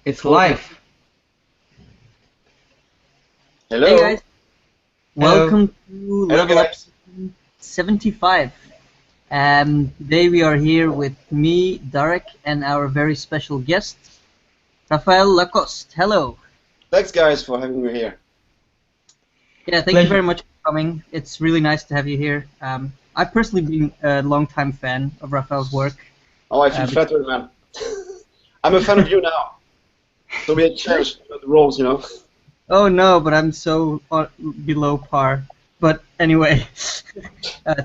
It's live. Hello. Hey guys, Hello. welcome to Hello, Level Up guys. 75. Today we are here with me, Darek, and our very special guest, Raphael Lacoste. Hello. Thanks, guys, for having me here. Yeah, thank you Pleasure. very much for coming. It's really nice to have you here. I've personally been a long-time fan of Raphael's work. Oh, I feel flattered, man. I'm a fan of you now. So we had changed the roles, you know. Oh no, but I'm so below par. But anyway,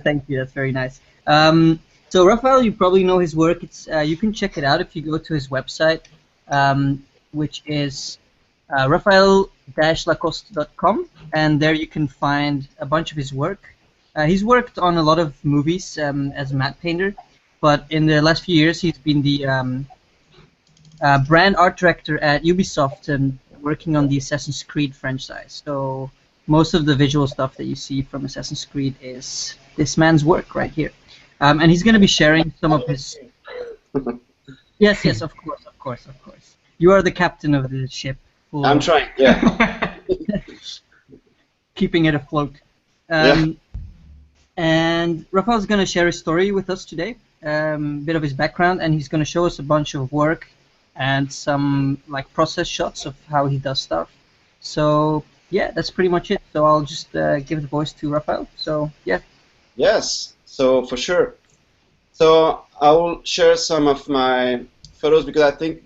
thank you. That's very nice. So Raphael, you probably know his work. It's you can check it out if you go to his website, which is raphael-lacoste.com, and there you can find a bunch of his work. He's worked on a lot of movies as a matte painter, but in the last few years he's been the brand art director at Ubisoft and working on the Assassin's Creed franchise. So most of the visual stuff that you see from Assassin's Creed is this man's work right here. And he's going to be sharing some of his... Yes, yes, of course, of course, of course. You are the captain of the ship. I'm trying, yeah. Keeping it afloat. And Raphael's going to share his story with us today, a bit of his background, and he's going to show us a bunch of work and some like process shots of how he does stuff. So yeah, that's pretty much it. So I'll just give the voice to Raphael. So yeah. Yes, so for sure. So I will share some of my photos because I think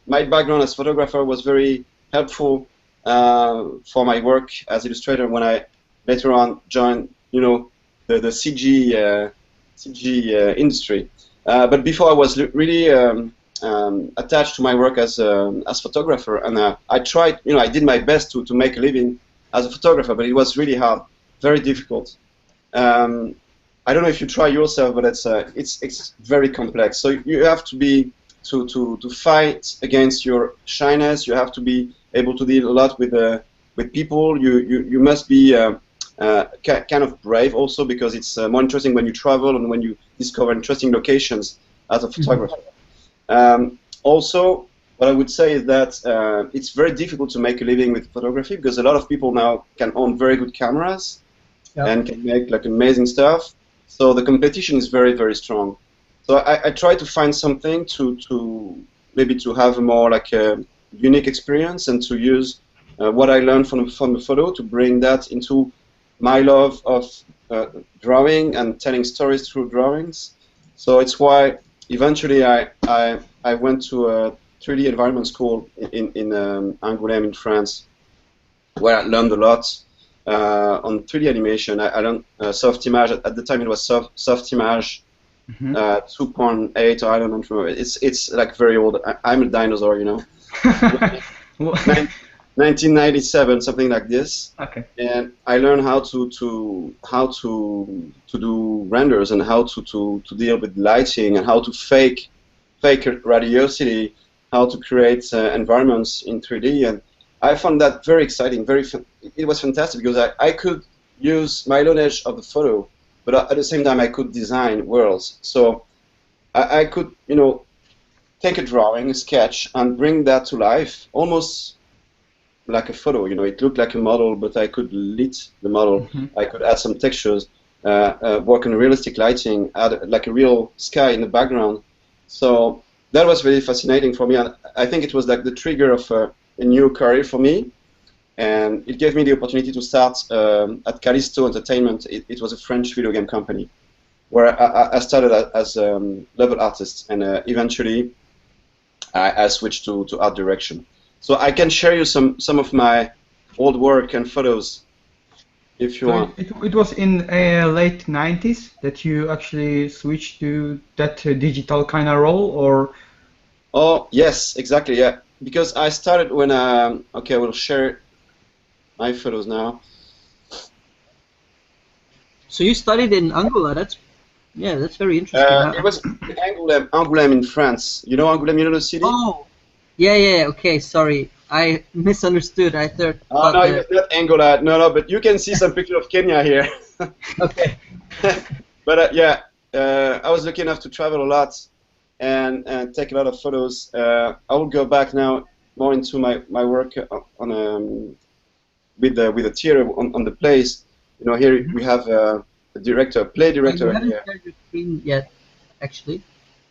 my background as photographer was very helpful for my work as illustrator when I later on joined, you know, the CG industry. But before I was really attached to my work as photographer, and I tried, you know, I did my best to make a living as a photographer, but it was really hard, very difficult. I don't know if you try yourself, but it's very complex. So you have to be to fight against your shyness. You have to be able to deal a lot with people. You must be kind of brave also, because it's more interesting when you travel and when you discover interesting locations as a photographer. Also, what I would say is that it's very difficult to make a living with photography because a lot of people now can own very good cameras and can make like amazing stuff. So the competition is very, very strong. So I try to find something to maybe to have a more like a unique experience and to use what I learned from the photo to bring that into my love of drawing and telling stories through drawings. So it's why eventually I went to a 3D environment school in Angoulême in France, where I learned a lot on 3D animation. I learned soft image. At the time it was soft image 2.8, or I don't remember. It's like very old. I'm a dinosaur, you know. 1997, something like this. Okay. And I learned how to do renders and how to deal with lighting and how to fake radiosity, how to create environments in 3D, and I found that very exciting. It was fantastic because I could use my knowledge of the photo, but at the same time I could design worlds. So I could, you know, take a drawing, a sketch, and bring that to life, almost like a photo. You know, it looked like a model, but I could lit the model. I could add some textures, work on realistic lighting, add like a real sky in the background. So that was really fascinating for me, and I think it was like the trigger of a new career for me, and it gave me the opportunity to start at Callisto Entertainment. It was a French video game company where I started as a level artist, and eventually I switched to art direction. So I can share you some of my old work and photos if you want. It was in late 90s that you actually switched to that digital kind of role, or? Oh yes, exactly, yeah. Because I started when okay, I will share my photos now. So you studied in Angola. That's very interesting. It was in Angoulême in France. You know Angoulême, you know the city? Oh, yeah. Okay, sorry, I misunderstood. I thought. Oh no, it was not Angola. No, but you can see some picture of Kenya here. Okay. But yeah, I was lucky enough to travel a lot and take a lot of photos. I will go back now more into my work on with the theater on the plays. You know, here we have a director, play director You haven't here. shared your screen yet, actually.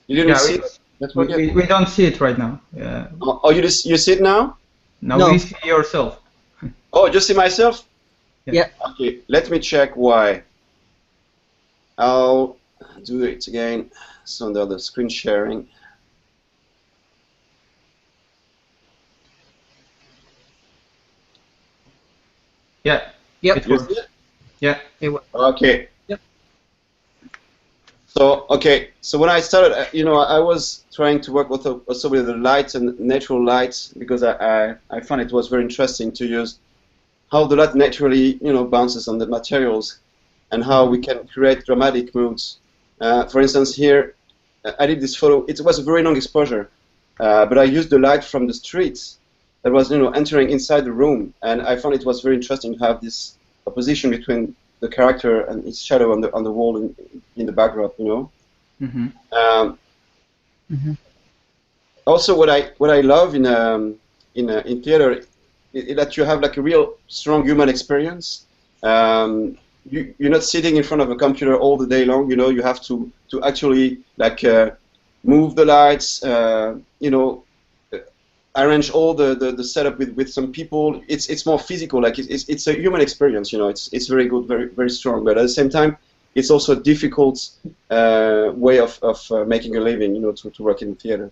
You didn't Yeah, see it? That's what we don't see it right now. Yeah. Oh, you see it now? Now No. we see yourself. Oh, just see myself? Yeah. Okay, let me check why. I'll do it again. So under the screen sharing. Yeah. Yep. It You works. see it? Yeah. Okay. Yep. So okay, so when I started, you know, I was trying to work with also with the light and natural light because I found it was very interesting to use how the light naturally, you know, bounces on the materials and how we can create dramatic moods. For instance, here I did this photo. It was a very long exposure, but I used the light from the streets that was, you know, entering inside the room, and I found it was very interesting to have this opposition between the character and its shadow on the wall in the background, you know. Mm-hmm. Also, what I love in theater is that you have like a real strong human experience. You're not sitting in front of a computer all the day long. You know, you have to actually like move the lights. You know, arrange all the setup with some people. It's more physical. Like it's a human experience. You know, it's very good, very strong. But at the same time, it's also a difficult way of making a living. You know, to work in theater.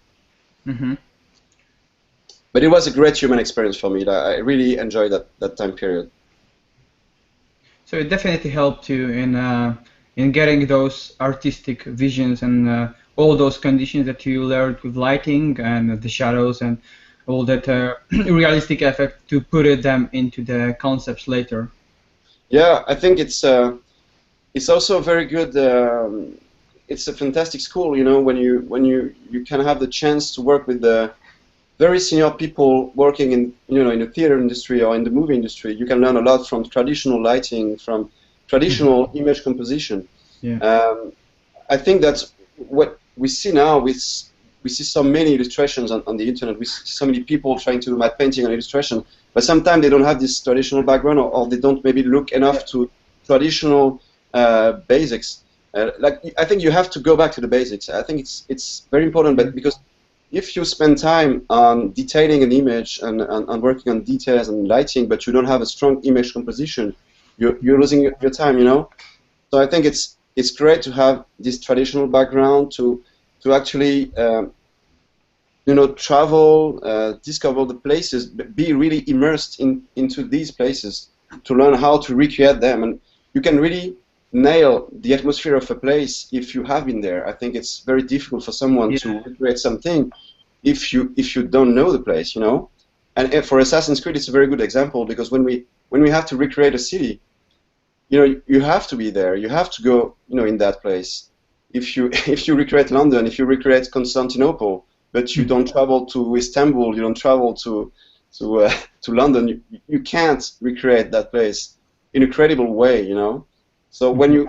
Mm-hmm. But it was a great human experience for me. I really enjoyed that time period. So it definitely helped you in getting those artistic visions and all those conditions that you learned with lighting and the shadows and all that realistic effect to put them into the concepts later. Yeah, I think it's also a very good. It's a fantastic school, you know, when you can have the chance to work with the very senior people working in, you know, in the theater industry or in the movie industry. You can learn a lot from traditional lighting, from traditional image composition. Yeah. I think that's what we see now. We see so many illustrations on the internet. We see so many people trying to do matte painting and illustration, but sometimes they don't have this traditional background, or they don't maybe look enough to traditional basics. Like I think you have to go back to the basics. I think it's very important, but because if you spend time on detailing an image and on working on details and lighting, but you don't have a strong image composition, you're losing your time, you know. So I think it's great to have this traditional background to actually you know, travel, discover the places, be really immersed into these places to learn how to recreate them, and you can really nail the atmosphere of a place if you have been there. I think it's very difficult for someone to recreate something if you don't know the place, you know. And for Assassin's Creed, it's a very good example because when we have to recreate a city, you know, you have to be there. You have to go, you know, in that place. If you recreate London, if you recreate Constantinople, but you don't travel to Istanbul, you don't travel to London, you can't recreate that place in a credible way, you know. So when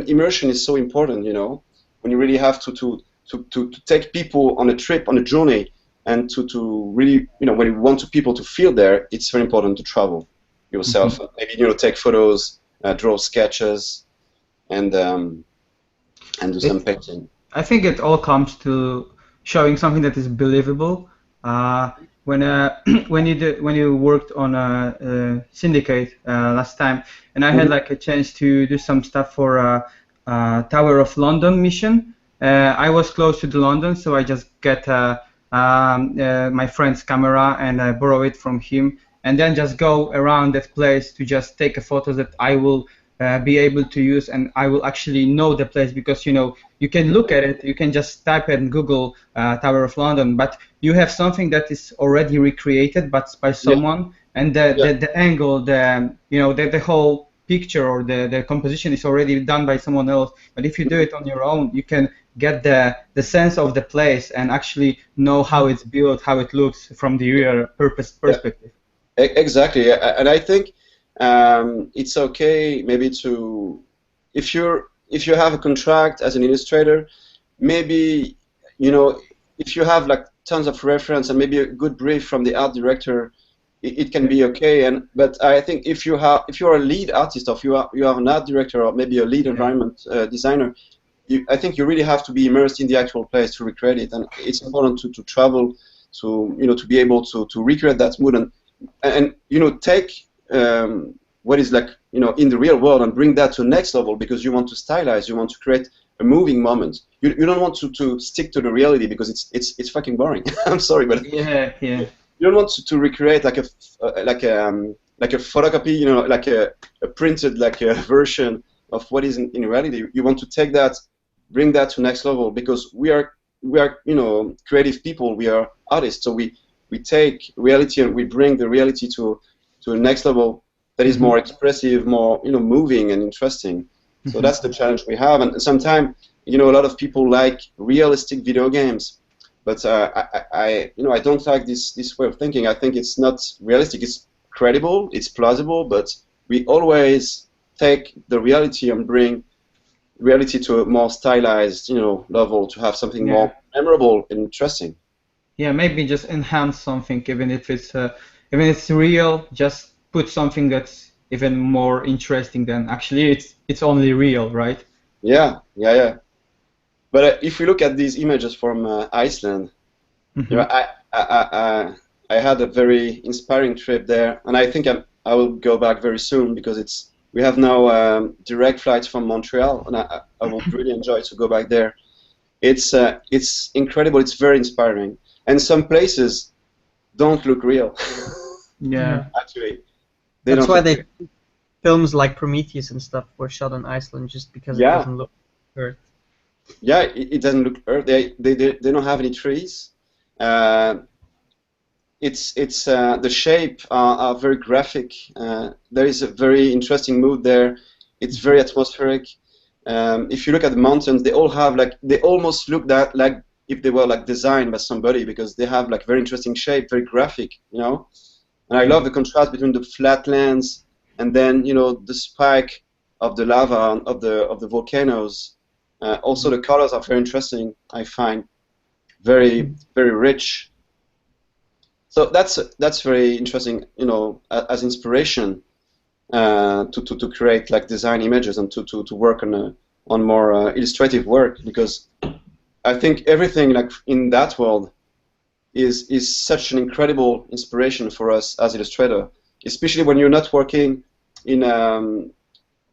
immersion is so important, you know, when you really have to take people on a trip, on a journey, and to really, you know, when you want people to feel there, it's very important to travel yourself. Maybe, you know, take photos, draw sketches, and do some painting. I think it all comes to showing something that is believable. When when you worked on Syndicate last time, and I had like a chance to do some stuff for Tower of London mission. I was close to the London, so I just get my friend's camera and I borrow it from him, and then just go around that place to just take a photo that I will be able to use, and I will actually know the place because, you know, you can look at it, you can just type it in Google Tower of London, but you have something that is already recreated but by someone, and the angle, the whole picture or the composition is already done by someone else. But if you do it on your own, you can get the sense of the place and actually know how it's built, how it looks from the real perspective. Exactly, and I think it's okay maybe to, if you have a contract as an illustrator, maybe you know, if you have like tons of reference and maybe a good brief from the art director, it can be okay. But I think if you're a lead artist, or if you are an art director, or maybe a lead environment designer, I think you really have to be immersed in the actual place to recreate it, and it's important to travel, to be able to recreate that mood, and take what is like in the real world and bring that to the next level, because you want to stylize, you want to create a moving moment. You don't want to stick to the reality, because it's fucking boring. I'm sorry, but yeah. you don't want to recreate like a photocopy, like a printed like a version of what is in reality. You want to take that, bring that to next level, because we are creative people, we are artists, so we take reality and we bring the reality to a next level that is more expressive, more moving and interesting. So that's the challenge we have, and sometimes a lot of people like realistic video games, but I don't like this way of thinking. I think it's not realistic. It's credible, it's plausible, but we always take the reality and bring reality to a more stylized, level, to have something more memorable and interesting. Yeah, maybe just enhance something, even if it's real. Just put something that's even more interesting than actually it's only real, right? Yeah. But if we look at these images from Iceland, I had a very inspiring trip there, and I think I will go back very soon, because we have now direct flights from Montreal, and I would really enjoy to go back there. It's incredible. It's very inspiring, and some places don't look real. Yeah. Actually, that's why films like Prometheus and stuff were shot on Iceland, just because it doesn't look like Earth. Yeah, it doesn't look Earth. They don't have any trees. It's the shape are very graphic. There is a very interesting mood there. It's very atmospheric. If you look at the mountains, they all have they almost look like if they were like designed by somebody, because they have like very interesting shape, very graphic, And I love the contrast between the flatlands and then the spike of the lava of the volcanoes. Also, the colors are very interesting. I find very rich. So that's very interesting, as inspiration to create like design images and to work on more illustrative work, because I think everything like in that world is such an incredible inspiration for us as illustrator, especially when you're not working in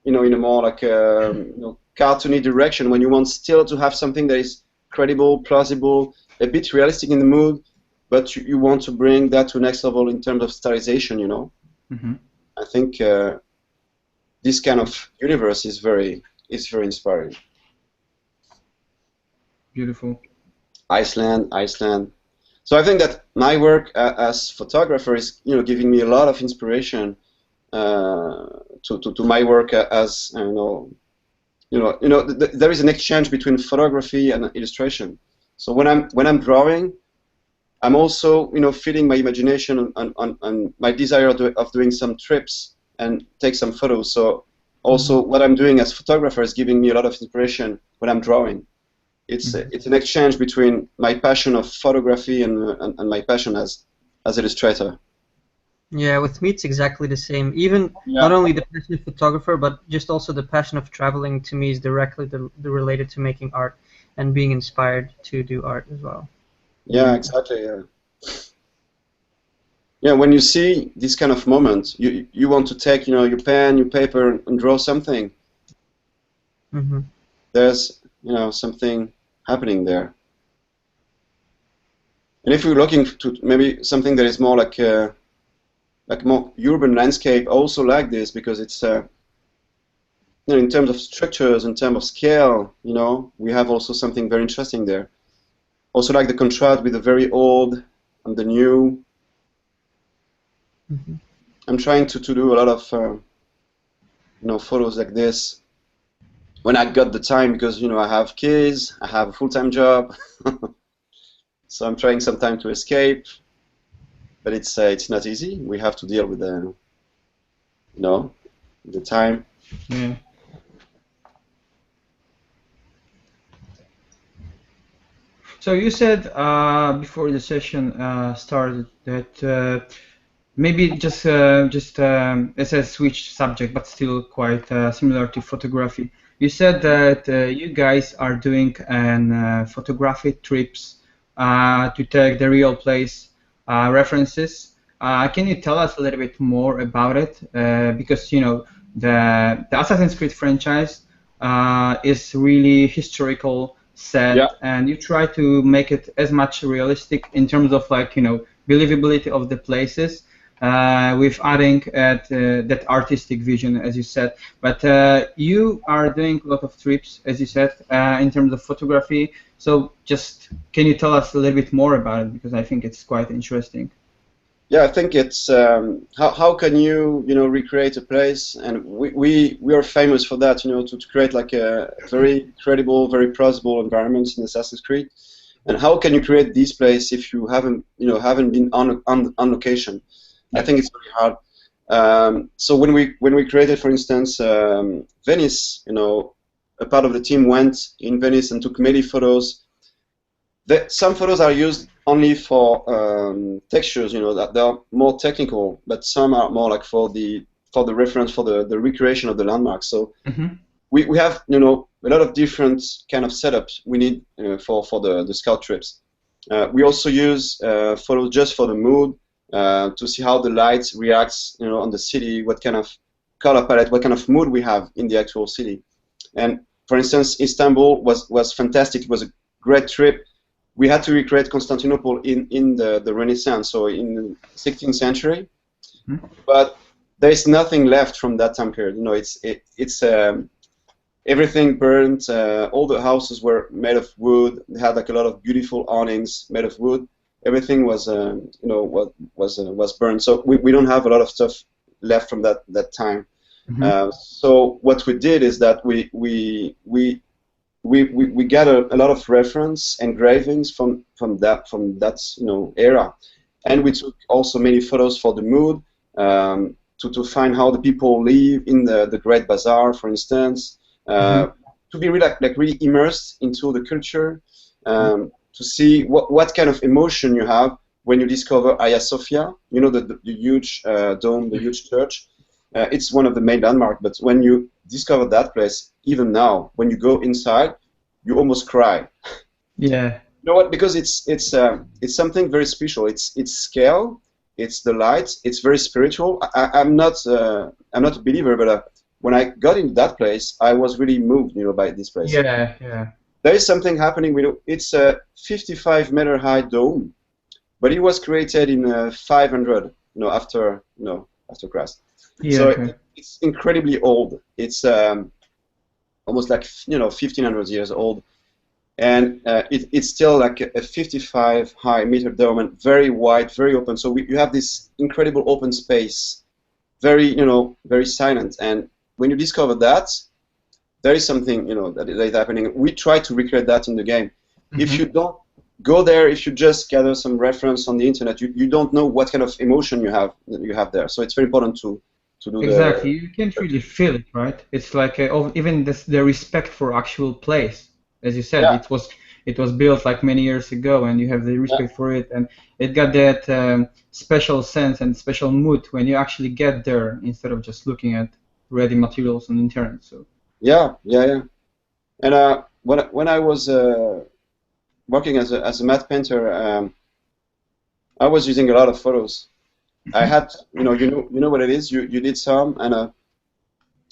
in a more like cartoony direction, when you want still to have something that is credible, plausible, a bit realistic in the mood, but you want to bring that to the next level in terms of stylization, I think this kind of universe is very inspiring. Beautiful. Iceland. So I think that my work as photographer is, giving me a lot of inspiration to my work as there is an exchange between photography and illustration. So when I'm drawing, I'm also feeding my imagination on my desire of doing some trips and take some photos. So also what I'm doing as photographer is giving me a lot of inspiration when I'm drawing. It's an exchange between my passion of photography and my passion as illustrator. Yeah, with me it's exactly the same. Even not only the passion of photographer, but just also the passion of traveling to me is directly related to making art and being inspired to do art as well. Yeah, exactly. Yeah, when you see this kind of moment, you want to take your pen, your paper, and draw something. There's something happening there. And if we're looking to maybe something that is more like more urban landscape, also like this, because it's in terms of structures, in terms of scale, we have also something very interesting there. Also like the contrast with the very old and the new. I'm trying to do a lot of photos like this when I got the time, because I have kids, I have a full-time job, so I'm trying sometimes to escape, but it's not easy. We have to deal with the time. Yeah. So you said before the session started that maybe just it's a switch subject, but still quite similar to photography. You said that you guys are doing an photography trips to take the real place references. Can you tell us a little bit more about it? Because you know the Assassin's Creed franchise is really historical Yeah. set, and you try to make it as much realistic in terms of like you know believability of the places with adding that artistic vision, as you said. But you are doing a lot of trips, as you said, in terms of photography. So just can you tell us a little bit more about it? Because I think it's quite interesting. Yeah, I think it's how can you know recreate a place, and we are famous for that, you know, to create like a very credible, very plausible environments in Assassin's Creed. And how can you create these places if you haven't been on location? I think it's very hard. So when we created, for instance, Venice, you know, a part of the team went in Venice and took many photos. Some photos are used only for textures, you know, that they are more technical, but some are more like for the reference, for the recreation of the landmarks. So we have, you know, a lot of different kind of setups we need for the scout trips. We also use photos just for the mood, to see how the light reacts, you know, on the city, what kind of color palette, what kind of mood we have in the actual city. And for instance, Istanbul was fantastic. It was a great trip. We had to recreate Constantinople in the Renaissance, so in the 16th century. But there is nothing left from that time period. You know, it's everything burned. All the houses were made of wood. They had like a lot of beautiful awnings made of wood. Everything was, you know, was burned. So we don't have a lot of stuff left from that time. So what we did is that we gathered a lot of reference engravings from that you know era, and we took also many photos for the mood, to find how the people live in the Great Bazaar, for instance, to be really like really immersed into the culture, to see what kind of emotion you have when you discover Hagia Sophia, you know, the huge dome, the huge church. It's one of the main landmarks, but when you discover that place, even now, when you go inside, you almost cry. Yeah. You know what? Because it's something very special. It's scale, it's the lights, it's very spiritual. I'm not a believer, but when I got into that place, I was really moved, you know, by this place. Yeah, yeah. There is something happening. It's a 55-meter high dome, but it was created in 500, you know, after Christ. Yeah, so okay. it's incredibly old. It's almost like, you know, 1500 years old, and it's still like a 55-meter dome and very wide, very open. So you have this incredible open space, very, you know, very silent. And when you discover that, there is something, you know, that is happening. We try to recreate that in the game. If you don't go there, if you just gather some reference on the internet, you don't know what kind of emotion you have there. So it's very important to do exactly. You can't really feel it, right? It's like even the respect for actual place, as you said, Yeah. it was built like many years ago, and you have the respect for it, and it got that special sense and special mood when you actually get there instead of just looking at ready materials on the internet. So. Yeah. And when I was working as a matte painter, I was using a lot of photos. I had, you know what it is. You did some, and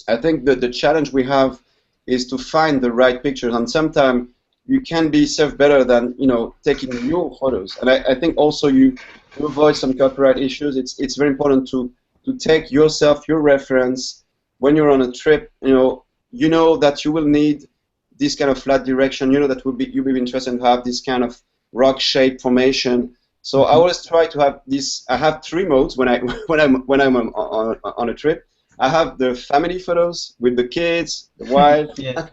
I think that the challenge we have is to find the right pictures, and sometimes you can be served better than, you know, taking your photos. And I think also you avoid some copyright issues. It's very important to take yourself, your reference, when you're on a trip. You know that you will need this kind of flat direction. You know that you'll be interested to have this kind of rock shape formation. So I always try to have this. I have 3 modes when I'm on a trip. I have the family photos with the kids, the wife. Yeah.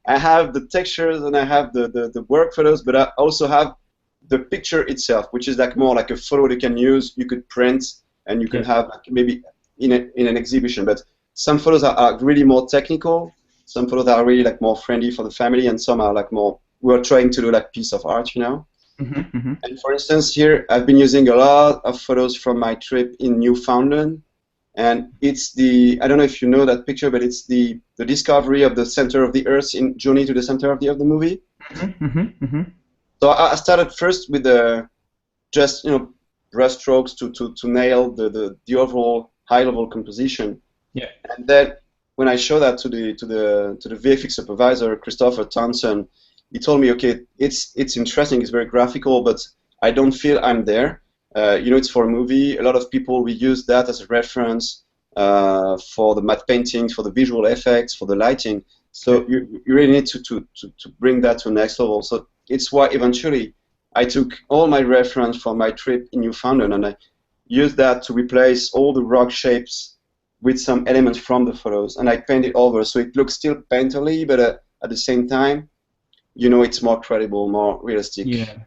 I have the textures, and I have the work photos, but I also have the picture itself, which is like more like a photo you can use, you could print, and you can have like maybe in an exhibition. But some photos are really more technical. Some photos are really like more friendly for the family, and some are like more we're trying to do like piece of art, you know. Mm-hmm. And for instance, here I've been using a lot of photos from my trip in Newfoundland, and it's I don't know if you know that picture, but it's the discovery of the center of the Earth in Journey to the Center of the movie. Mm-hmm. So I started first with just brush strokes to nail the overall high level composition. Yeah. And then when I showed that to the VFX supervisor, Christopher Townsend, he told me, okay, it's interesting, it's very graphical, but I don't feel I'm there. It's for a movie. A lot of people will use that as a reference for the matte paintings, for the visual effects, for the lighting. So you really need to bring that to the next level. So it's why eventually I took all my reference from my trip in Newfoundland and I used that to replace all the rock shapes with some elements from the photos, and I painted over so it looks still painterly, but at the same time, it's more credible, more realistic. Yeah.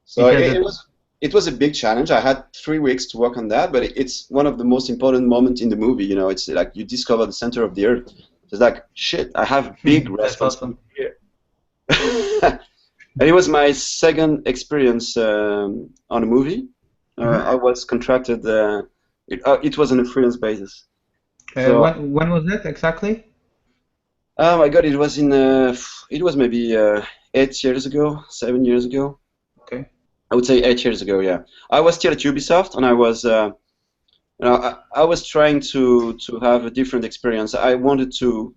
So it was a big challenge. I had 3 weeks to work on that, but it's one of the most important moments in the movie. It's like you discover the center of the Earth. It's like, shit, I have big responsibility here. And it was my second experience on a movie. I was contracted. It was on a freelance basis. So, when was that exactly? Oh my God! It was maybe 8 years ago, 7 years ago. Okay. I would say 8 years ago. Yeah, I was still at Ubisoft, and I was, I was trying to have a different experience. I wanted to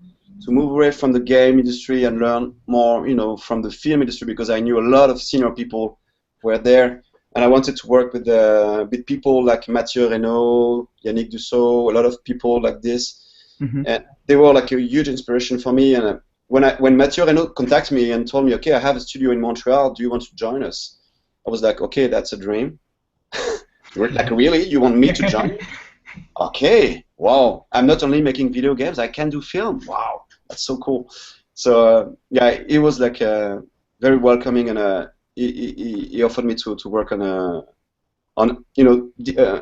move away from the game industry and learn more, from the film industry, because I knew a lot of senior people were there. And I wanted to work with people like Mathieu Renaud, Yannick Dussault, a lot of people like this. Mm-hmm. And they were like a huge inspiration for me. And when Mathieu Renaud contacted me and told me, okay, I have a studio in Montreal, do you want to join us? I was like, okay, that's a dream. Like, really? You want me to join? Okay, wow. I'm not only making video games, I can do film. Wow, that's so cool. So, yeah, it was like very welcoming, and he offered me to work on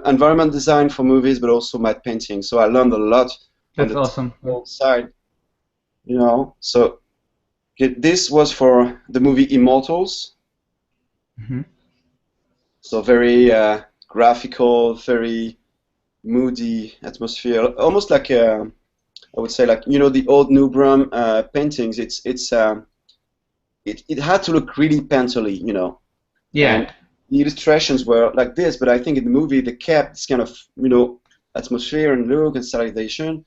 environment design for movies, but also matte painting. So I learned a lot. That's awesome. Side, So this was for the movie Immortals. Mm-hmm. So very graphical, very moody atmosphere, almost like I would say like the old Nubrum paintings. It had to look really painterly, Yeah. And the illustrations were like this, but I think in the movie they kept this kind of atmosphere and look and stylization.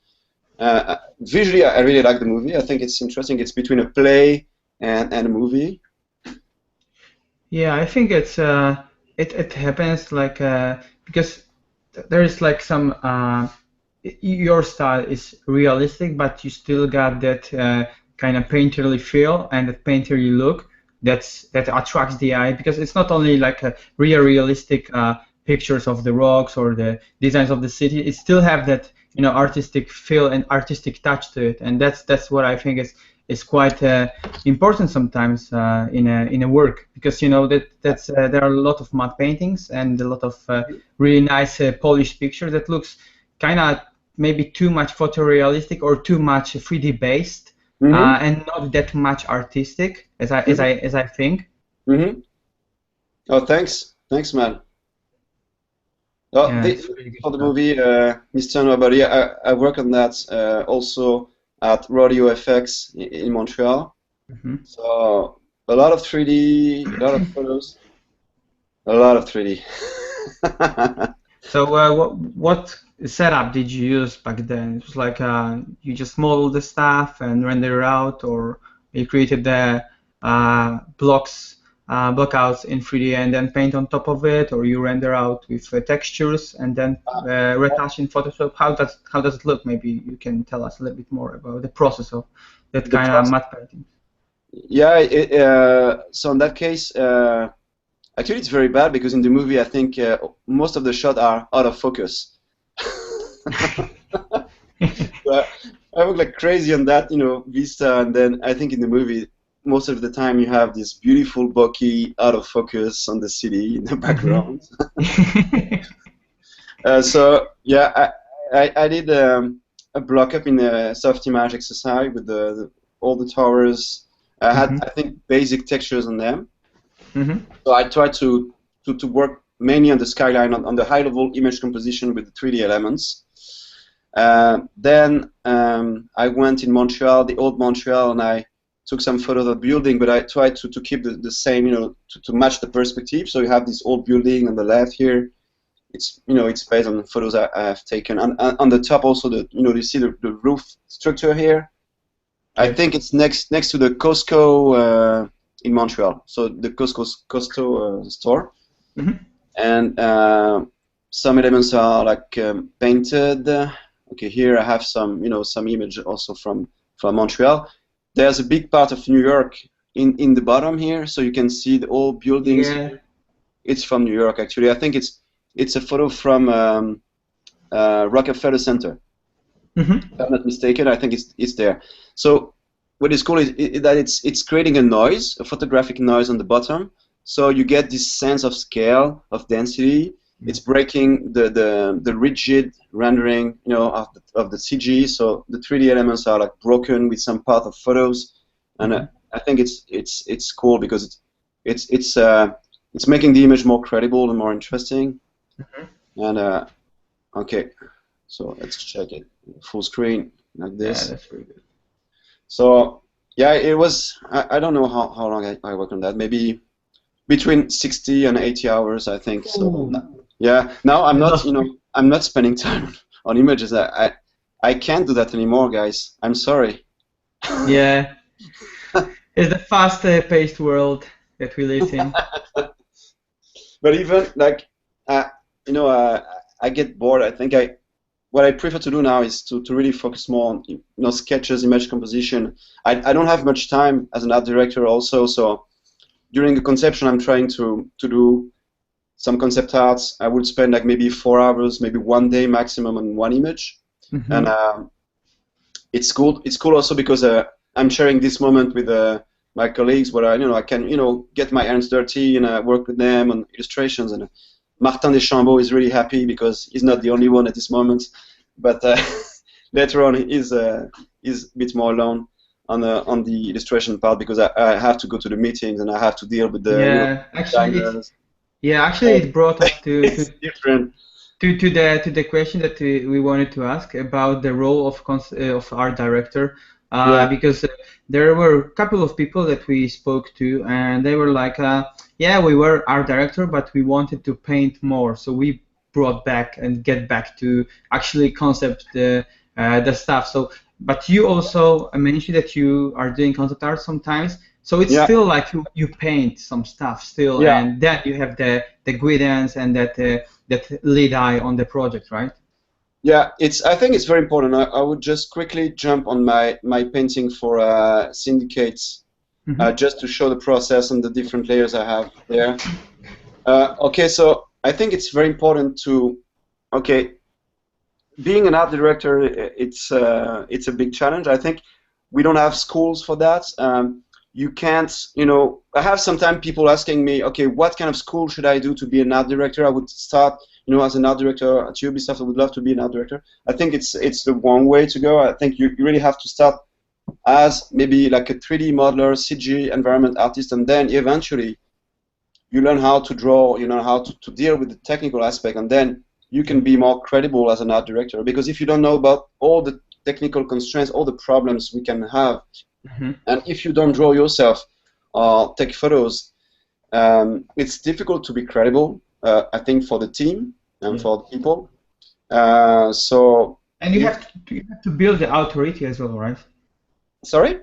Visually, I really like the movie. I think it's interesting. It's between a play and a movie. Yeah, I think it's it happens like because there is like some your style is realistic, but you still got that kind of painterly feel and that painterly look that attracts the eye, because it's not only like a realistic pictures of the rocks or the designs of the city. It still have that artistic feel and artistic touch to it, and that's what I think is quite important sometimes in a work, because that's there are a lot of matte paintings and a lot of really nice polished pictures that looks kind of maybe too much photorealistic or too much 3D based. Mm-hmm. And not that much artistic as I think. Mm-hmm. Oh, thanks, man. Well, Yeah, for the movie Mr. Nobody, I work on that also at Rodeo FX in Montreal. Mm-hmm. So a lot of 3D, a lot of photos, a lot of 3D. So what setup did you use back then? It was like you just modeled the stuff and render out, or you created the blockouts in 3D and then paint on top of it, or you render out with textures and then retouch in Photoshop. How does it look? Maybe you can tell us a little bit more about the process of that kind of matte painting. Yeah, so in that case, actually it's very bad, because in the movie I think most of the shots are out of focus. So I work like crazy on that, vista, and then I think in the movie most of the time you have this beautiful bokeh out of focus on the city in the background. So yeah, I did a block up in a soft image exercise with all the towers, I had, I think, basic textures on them. So I tried to work mainly on the skyline, on the high-level image composition with the 3D elements. Then I went in Montreal, the old Montreal, and I took some photos of the building, but I tried to keep the same, to match the perspective. So you have this old building on the left here. It's, it's based on the photos I have taken. And on the top also, you see the roof structure here. I think it's next to the Costco in Montreal. So the Costco store. And some elements are like painted. Okay, here I have some, some image also from Montreal. There's a big part of New York in the bottom here, so you can see the old buildings. Yeah. It's from New York, actually. I think it's a photo from Rockefeller Center. If I'm not mistaken, I think it's there. So what is cool is that it's creating a noise, a photographic noise on the bottom. So you get this sense of scale, of density. It's breaking the rigid rendering, of the CG. So the 3D elements are like broken with some part of photos, and I think it's cool because it's making the image more credible and more interesting. And okay, so let's check it full screen like this. Yeah, that's very good. So yeah, it was. I don't know how long I worked on that. Maybe between 60 and 80 hours, I think. So yeah, now I'm not, I'm not spending time on images. I can't do that anymore, guys. I'm sorry. Yeah, it's the fast-paced world that we live in. But even like, I get bored. I think what I prefer to do now is to really focus more on sketches, image composition. I don't have much time as an art director also, so during the conception I'm trying to do some concept arts. I would spend like maybe 4 hours, maybe 1 day maximum on one image, and it's cool. It's cool also because I'm sharing this moment with my colleagues, where I can get my hands dirty and work with them on illustrations. And Martin Deschambault is really happy because he's not the only one at this moment, but later on he's a bit more alone on the illustration part because I have to go to the meetings and I have to deal with the actually it brought us to different to the question that we wanted to ask about the role of art director, because there were a couple of people that we spoke to and they were like, yeah, we were art director, but we wanted to paint more, so we brought back and get back to actually concept the stuff. So, but you also mentioned that you are doing concept art sometimes. So it's still like you paint some stuff still, and then you have the guidance and that lead eye on the project, right? Yeah, I think it's very important. I would just quickly jump on my painting for Syndicate, just to show the process and the different layers I have there. Okay, so I think it's very important to, being an art director, it's a big challenge. I think we don't have schools for that. You can't, I have sometimes people asking me, okay, what kind of school should I do to be an art director? I would start, as an art director at Ubisoft. I would love to be an art director. I think it's the wrong way to go. I think you really have to start as maybe like a 3D modeler, CG environment artist, and then eventually you learn how to draw, you know how to deal with the technical aspect, and then you can be more credible as an art director. Because if you don't know about all the technical constraints, all the problems we can have, and if you don't draw yourself or take photos, it's difficult to be credible, I think, for the team and for the people. And you have to build the authority as well, right? Sorry?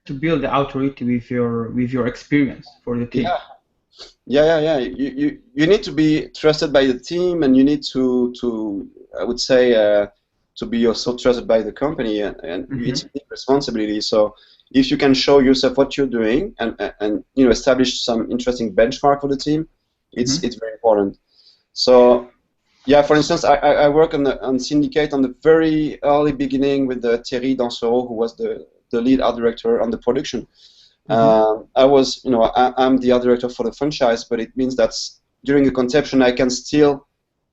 To build the authority with your experience for the team. Yeah. You need to be trusted by the team, and you need to I would say, to be also trusted by the company, and it's a big responsibility. So if you can show yourself what you're doing and establish some interesting benchmark for the team, it's very important. So yeah, for instance, I work on Syndicate on the very early beginning with Thierry Dansereau, who was the lead art director on the production. I was, I'm the art director for the franchise, but it means that during the conception I can still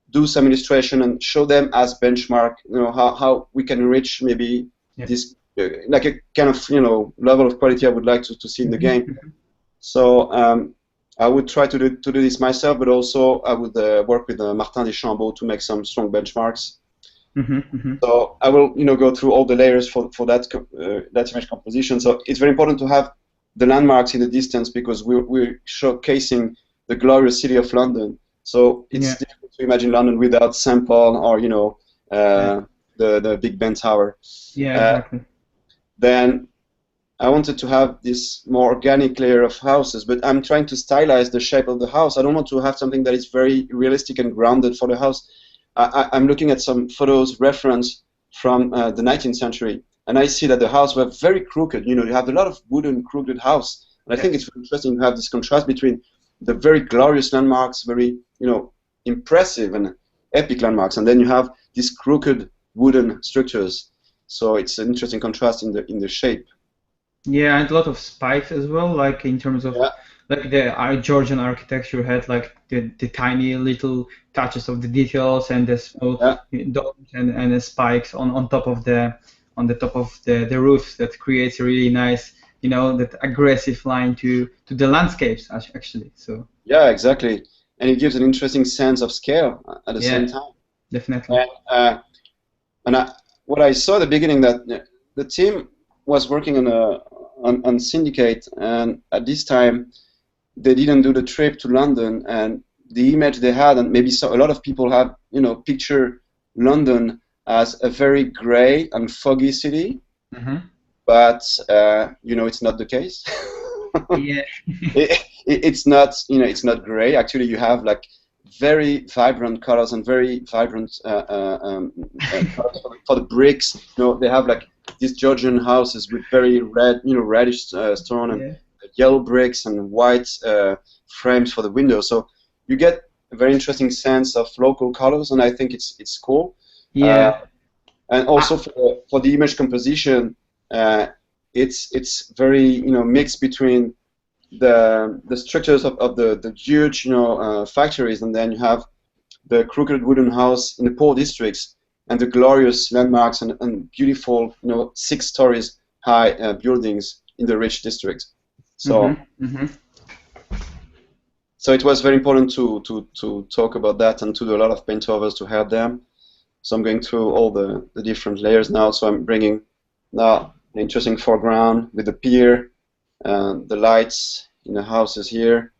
do some illustration and show them as benchmark, how we can reach maybe this like a kind of level of quality I would like to see in the game. So I would try to do this myself, but also I would work with Martin Deschambault to make some strong benchmarks. So I will go through all the layers for that image composition. So it's very important to have the landmarks in the distance because we're showcasing the glorious city of London. So it's difficult to imagine London without St. Paul or the Big Ben Tower. Yeah, exactly. Then I wanted to have this more organic layer of houses, but I'm trying to stylize the shape of the house. I don't want to have something that is very realistic and grounded for the house. I'm looking at some photos reference from the 19th century, and I see that the houses were very crooked. You have a lot of wooden crooked house, and I think it's interesting to have this contrast between the very glorious landmarks, very impressive and epic landmarks, and then you have these crooked wooden structures. So it's an interesting contrast in the shape. Yeah, and a lot of spikes as well, like in terms of like the Georgian architecture had like the tiny little touches of the details and the small domes and the spikes on top of the roofs that creates a really nice that aggressive line to the landscapes actually. So yeah, exactly, and it gives an interesting sense of scale at the same time. Definitely. And what I saw at the beginning that the team was working on Syndicate, and at this time they didn't do the trip to London, and the image they had, and maybe a lot of people have picture London as a very grey and foggy city, but it's not the case. It's not it's not grey. Actually, you have like very vibrant colors and very vibrant colors for the bricks. They have like these Georgian houses with very red, reddish stone and yellow bricks and white frames for the windows. So you get a very interesting sense of local colors, and I think it's cool. Yeah. And also for the image composition, it's very mixed between the structures of the huge factories, and then you have the crooked wooden house in the poor districts, and the glorious landmarks and beautiful 6 stories high buildings in the rich districts. So so it was very important to talk about that and to do a lot of paint overs to help them. So I'm going through all the different layers now. So I'm bringing now an interesting foreground with the pier, the lights in the houses here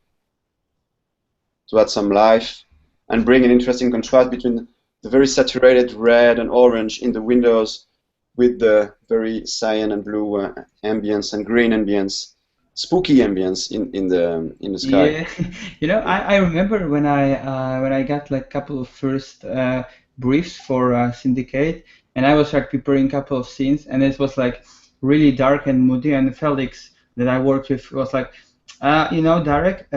to add some life, and bring an interesting contrast between the very saturated red and orange in the windows with the very cyan and blue ambience and green ambience, spooky ambience in the sky. Yeah, I remember when I got like a couple of first briefs for Syndicate, and I was like preparing a couple of scenes, and it was like really dark and moody, and Felix that I worked with was like, Darek,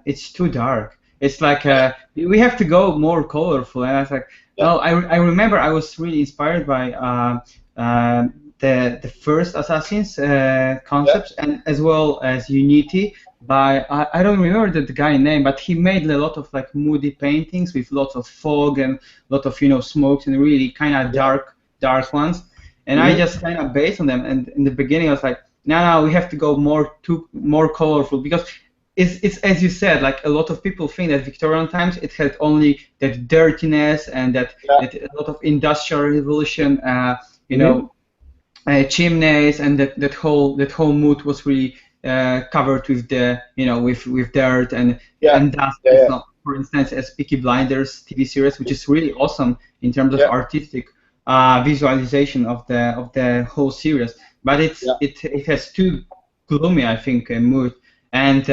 it's too dark. It's like we have to go more colorful, and I was like, well, I remember I was really inspired by the first Assassin's concepts, and as well as Unity by I don't remember the guy's name, but he made a lot of like moody paintings with lots of fog and a lot of smokes and really kind of dark ones, and I just kind of based on them. And in the beginning I was like, no, we have to go more colorful, because it's as you said, like a lot of people think that Victorian times it had only that dirtiness and that a lot of industrial revolution, chimneys, and that whole mood was really covered with the with dirt and dust. It's not, for instance, as Peaky Blinders TV series, which is really awesome in terms of artistic visualization of the whole series. But it has too gloomy, I think, mood. And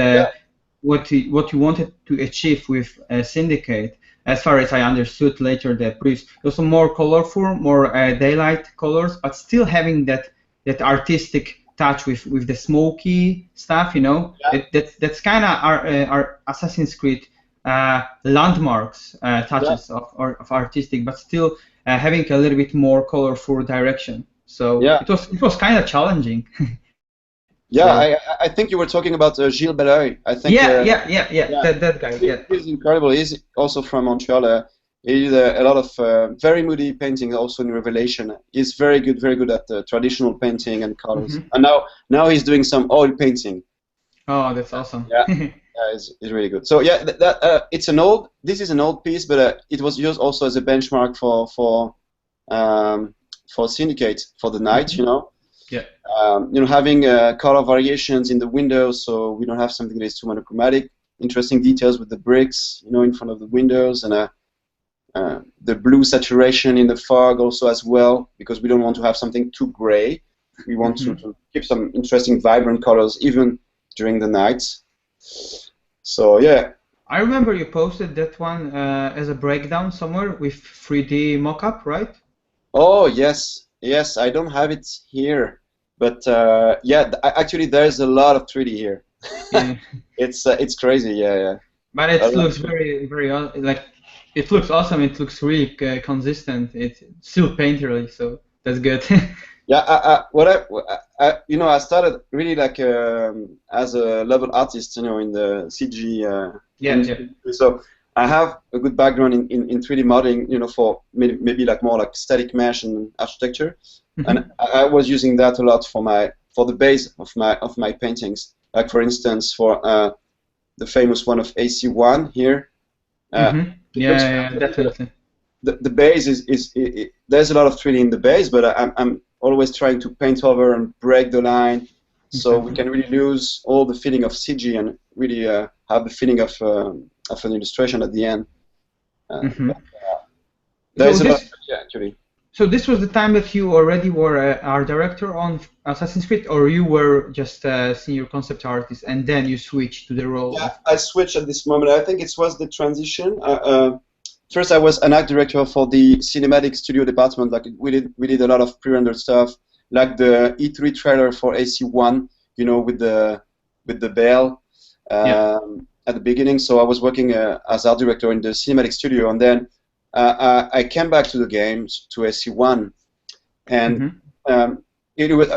what you wanted to achieve with Syndicate, as far as I understood later, the briefs, also more colorful, more daylight colors, but still having that artistic touch with the smoky stuff. That's kind of our Assassin's Creed landmarks, touches of artistic, but still having a little bit more colorful direction. So it was kind of challenging. I think you were talking about Gilles Belleuil. I think. That guy. He's incredible. He's also from Montreal. He did a lot of very moody painting, also in Revelation. He's very good at traditional painting and colors. And now he's doing some oil painting. Oh, that's awesome. Yeah, it's really good. So yeah, this is an old piece, but it was used also as a benchmark for Syndicate for the night, you know. Yeah. Having color variations in the windows, so we don't have something that is too monochromatic. Interesting details with the bricks, in front of the windows, and the blue saturation in the fog also as well, because we don't want to have something too gray. We want to keep some interesting, vibrant colors even during the night. So yeah. I remember you posted that one as a breakdown somewhere with 3D mockup, right? Oh yes. I don't have it here, but yeah, actually there's a lot of 3D here. Yeah. It's crazy, yeah. But it looks very like it looks awesome. It looks really consistent. It's still painterly, so that's good. Yeah, I started really like as a level artist, in the CG. So I have a good background in 3D modeling, for maybe like more like static mesh and architecture, and I was using that a lot for the base of my paintings. Like for instance, for the famous one of AC1 here. Yeah, definitely. The base is there's a lot of 3D in the base, but I'm always trying to paint over and break the line, so we can really lose all the feeling of CG and really have the feeling of an illustration at the end. There's a lot, actually. So this was the time that you already were art director on Assassin's Creed, or you were just a senior concept artist and then you switched to the role? Yeah, I switched at this moment. I think it was the transition. First, I was an art director for the cinematic studio department. Like we did a lot of pre-rendered stuff, like the E3 trailer for AC1, with the bell at the beginning. So I was working as art director in the cinematic studio, and then I came back to the games, to AC1, and I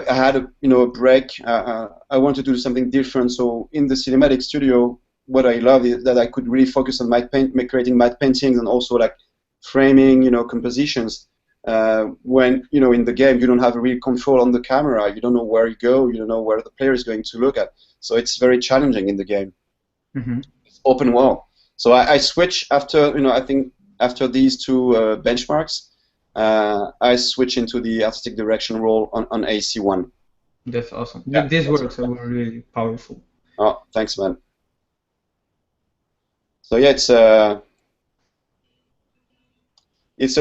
had a break. I wanted to do something different. So in the cinematic studio, what I love is that I could really focus on creating matte paintings and also like framing, compositions. When in the game you don't have real control on the camera, you don't know where you go, you don't know where the player is going to look at. So it's very challenging in the game. It's open world. So I switched after I think after these two benchmarks, I switched into the artistic direction role on AC1. That's awesome. Yeah, these works are really powerful. Oh, thanks, man. So yeah, it's a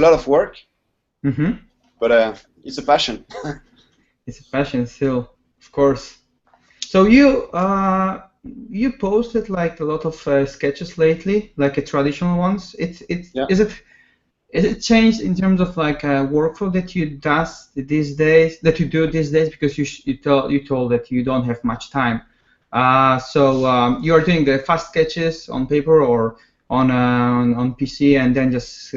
lot of work, but it's a passion. It's a passion still, of course. So you posted like a lot of sketches lately, like traditional ones. Is it changed in terms of like workflow that you do these days? Because you told that you don't have much time. So you are doing the fast sketches on paper or on PC, and then just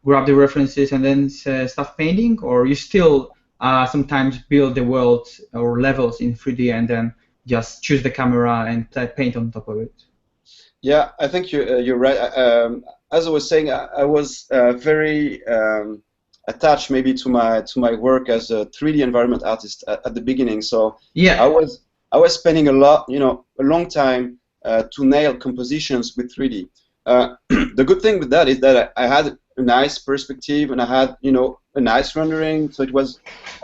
grab the references and then start painting, or you still sometimes build the worlds or levels in 3D and then just choose the camera and paint on top of it. Yeah, I think you're right. As I was saying, I was very attached maybe to my work as a 3D environment artist at the beginning. So yeah, I was spending a long time to nail compositions with 3D. The good thing with that is that I had a nice perspective and I had a nice rendering. So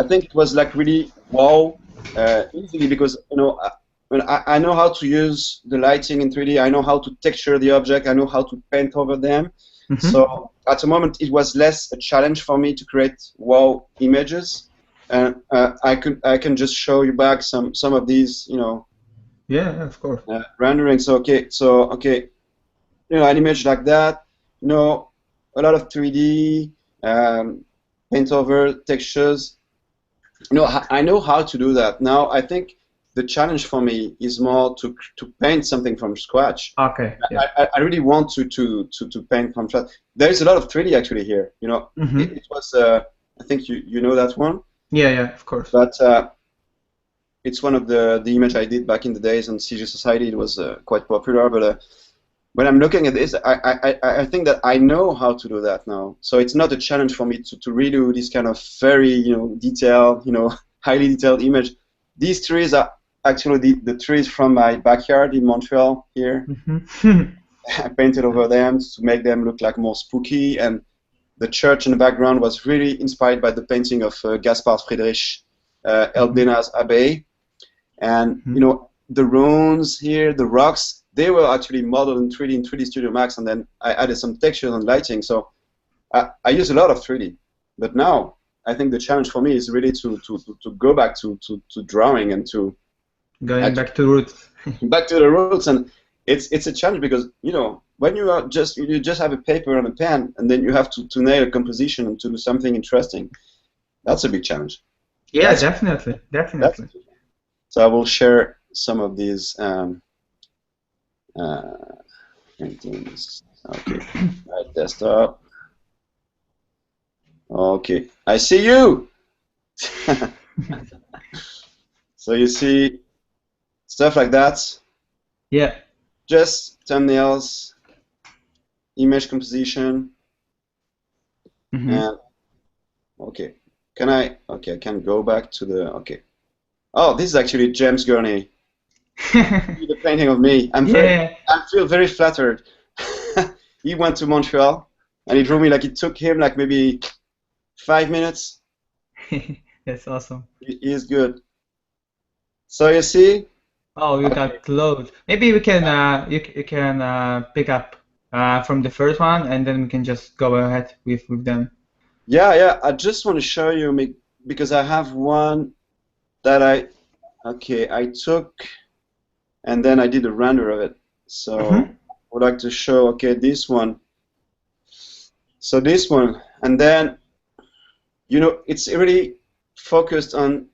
I think it was like really wow, easily, because I know how to use the lighting in 3D. I know how to texture the object. I know how to paint over them. So at the moment, it was less a challenge for me to create wow images. And I can just show you back some of these, Yeah, of course. Renderings. So an image like that, a lot of 3D, paint over textures. I know how to do that. Now I think the challenge for me is more to paint something from scratch. Okay. Yeah. I really want to paint from scratch. There is a lot of 3D actually here. It was I think you know that one. Yeah, of course. But it's one of the image I did back in the days on CG Society. It was quite popular, but when I'm looking at this, I think that I know how to do that now. So it's not a challenge for me to redo this kind of very detailed, highly detailed image. These trees are actually the trees from my backyard in Montreal here. I painted over them to make them look like more spooky, and the church in the background was really inspired by the painting of Gaspard Friedrich Eldina's Abbey. And the ruins here, the rocks, they were actually modeled in 3D Studio Max, and then I added some textures and lighting. So I use a lot of 3D. But now I think the challenge for me is really to go back to drawing and to back to roots. Back to the roots, and it's a challenge because when you just have a paper and a pen, and then you have to nail a composition and to do something interesting. That's a big challenge. Yeah, definitely. So I will share some of these paintings. Okay, right, desktop. Okay, I see you. So you see stuff like that. Yeah. Just thumbnails, image composition, and okay. I can go back to the Oh, this is actually James Gurney. The painting of me. I feel very flattered. He went to Montreal and he drew me like it took him like maybe 5 minutes. That's awesome. He is good. So you see. Oh, you got loads. Maybe we can you can pick up from the first one, and then we can just go ahead with them. Yeah. I just want to show you because I have one that I took, and then I did a render of it. So I would like to show this one. So this one, and then it's really focused on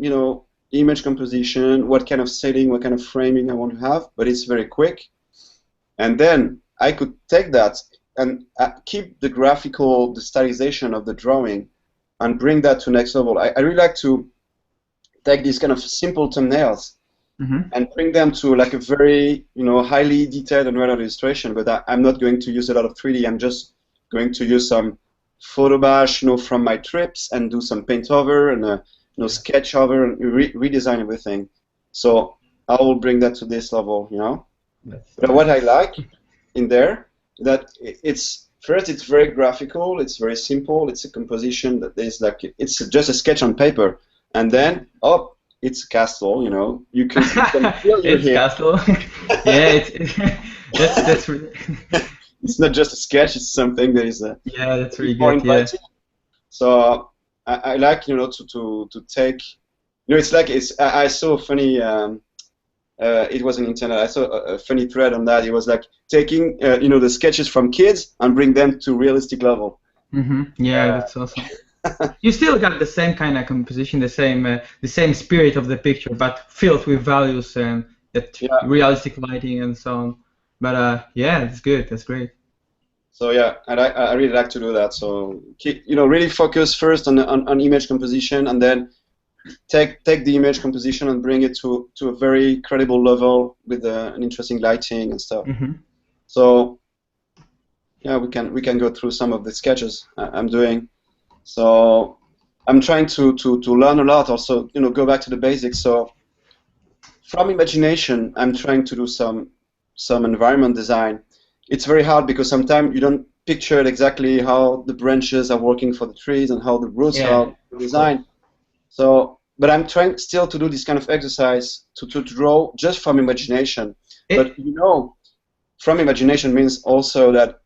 image composition, what kind of setting, what kind of framing I want to have, but it's very quick. And then I could take that and keep the graphical, the stylization of the drawing, and bring that to next level. I really like to take these kind of simple thumbnails and bring them to like a very highly detailed and rendered illustration. But I'm not going to use a lot of 3D. I'm just going to use some photo bash, from my trips, and do some paint over and sketch over and redesign everything. So I will bring that to this level, But what I like in there, that it's very graphical, it's very simple, it's a composition that is like, it's just a sketch on paper, and then, it's a castle, you can feel your It's castle. Yeah, that's really... It's not just a sketch, it's something that is that's really good, yeah. So I like to take it's like I saw a funny it was on internet. I saw a funny thread on that. It was like taking the sketches from kids and bring them to realistic level. Yeah, that's awesome. You still got the same kind of composition, the same spirit of the picture, but filled with values and that realistic lighting and so on. But yeah, it's good. That's great. So yeah, and I really like to do that. So keep, really focus first on image composition, and then take the image composition and bring it to a very credible level with an interesting lighting and stuff. So yeah, we can go through some of the sketches I'm doing. So I'm trying to learn a lot. Also, go back to the basics. So from imagination, I'm trying to do some environment design. It's very hard because sometimes you don't picture exactly how the branches are working for the trees and how the roots are designed. So, but I'm trying still to do this kind of exercise to draw just from imagination. But from imagination means also that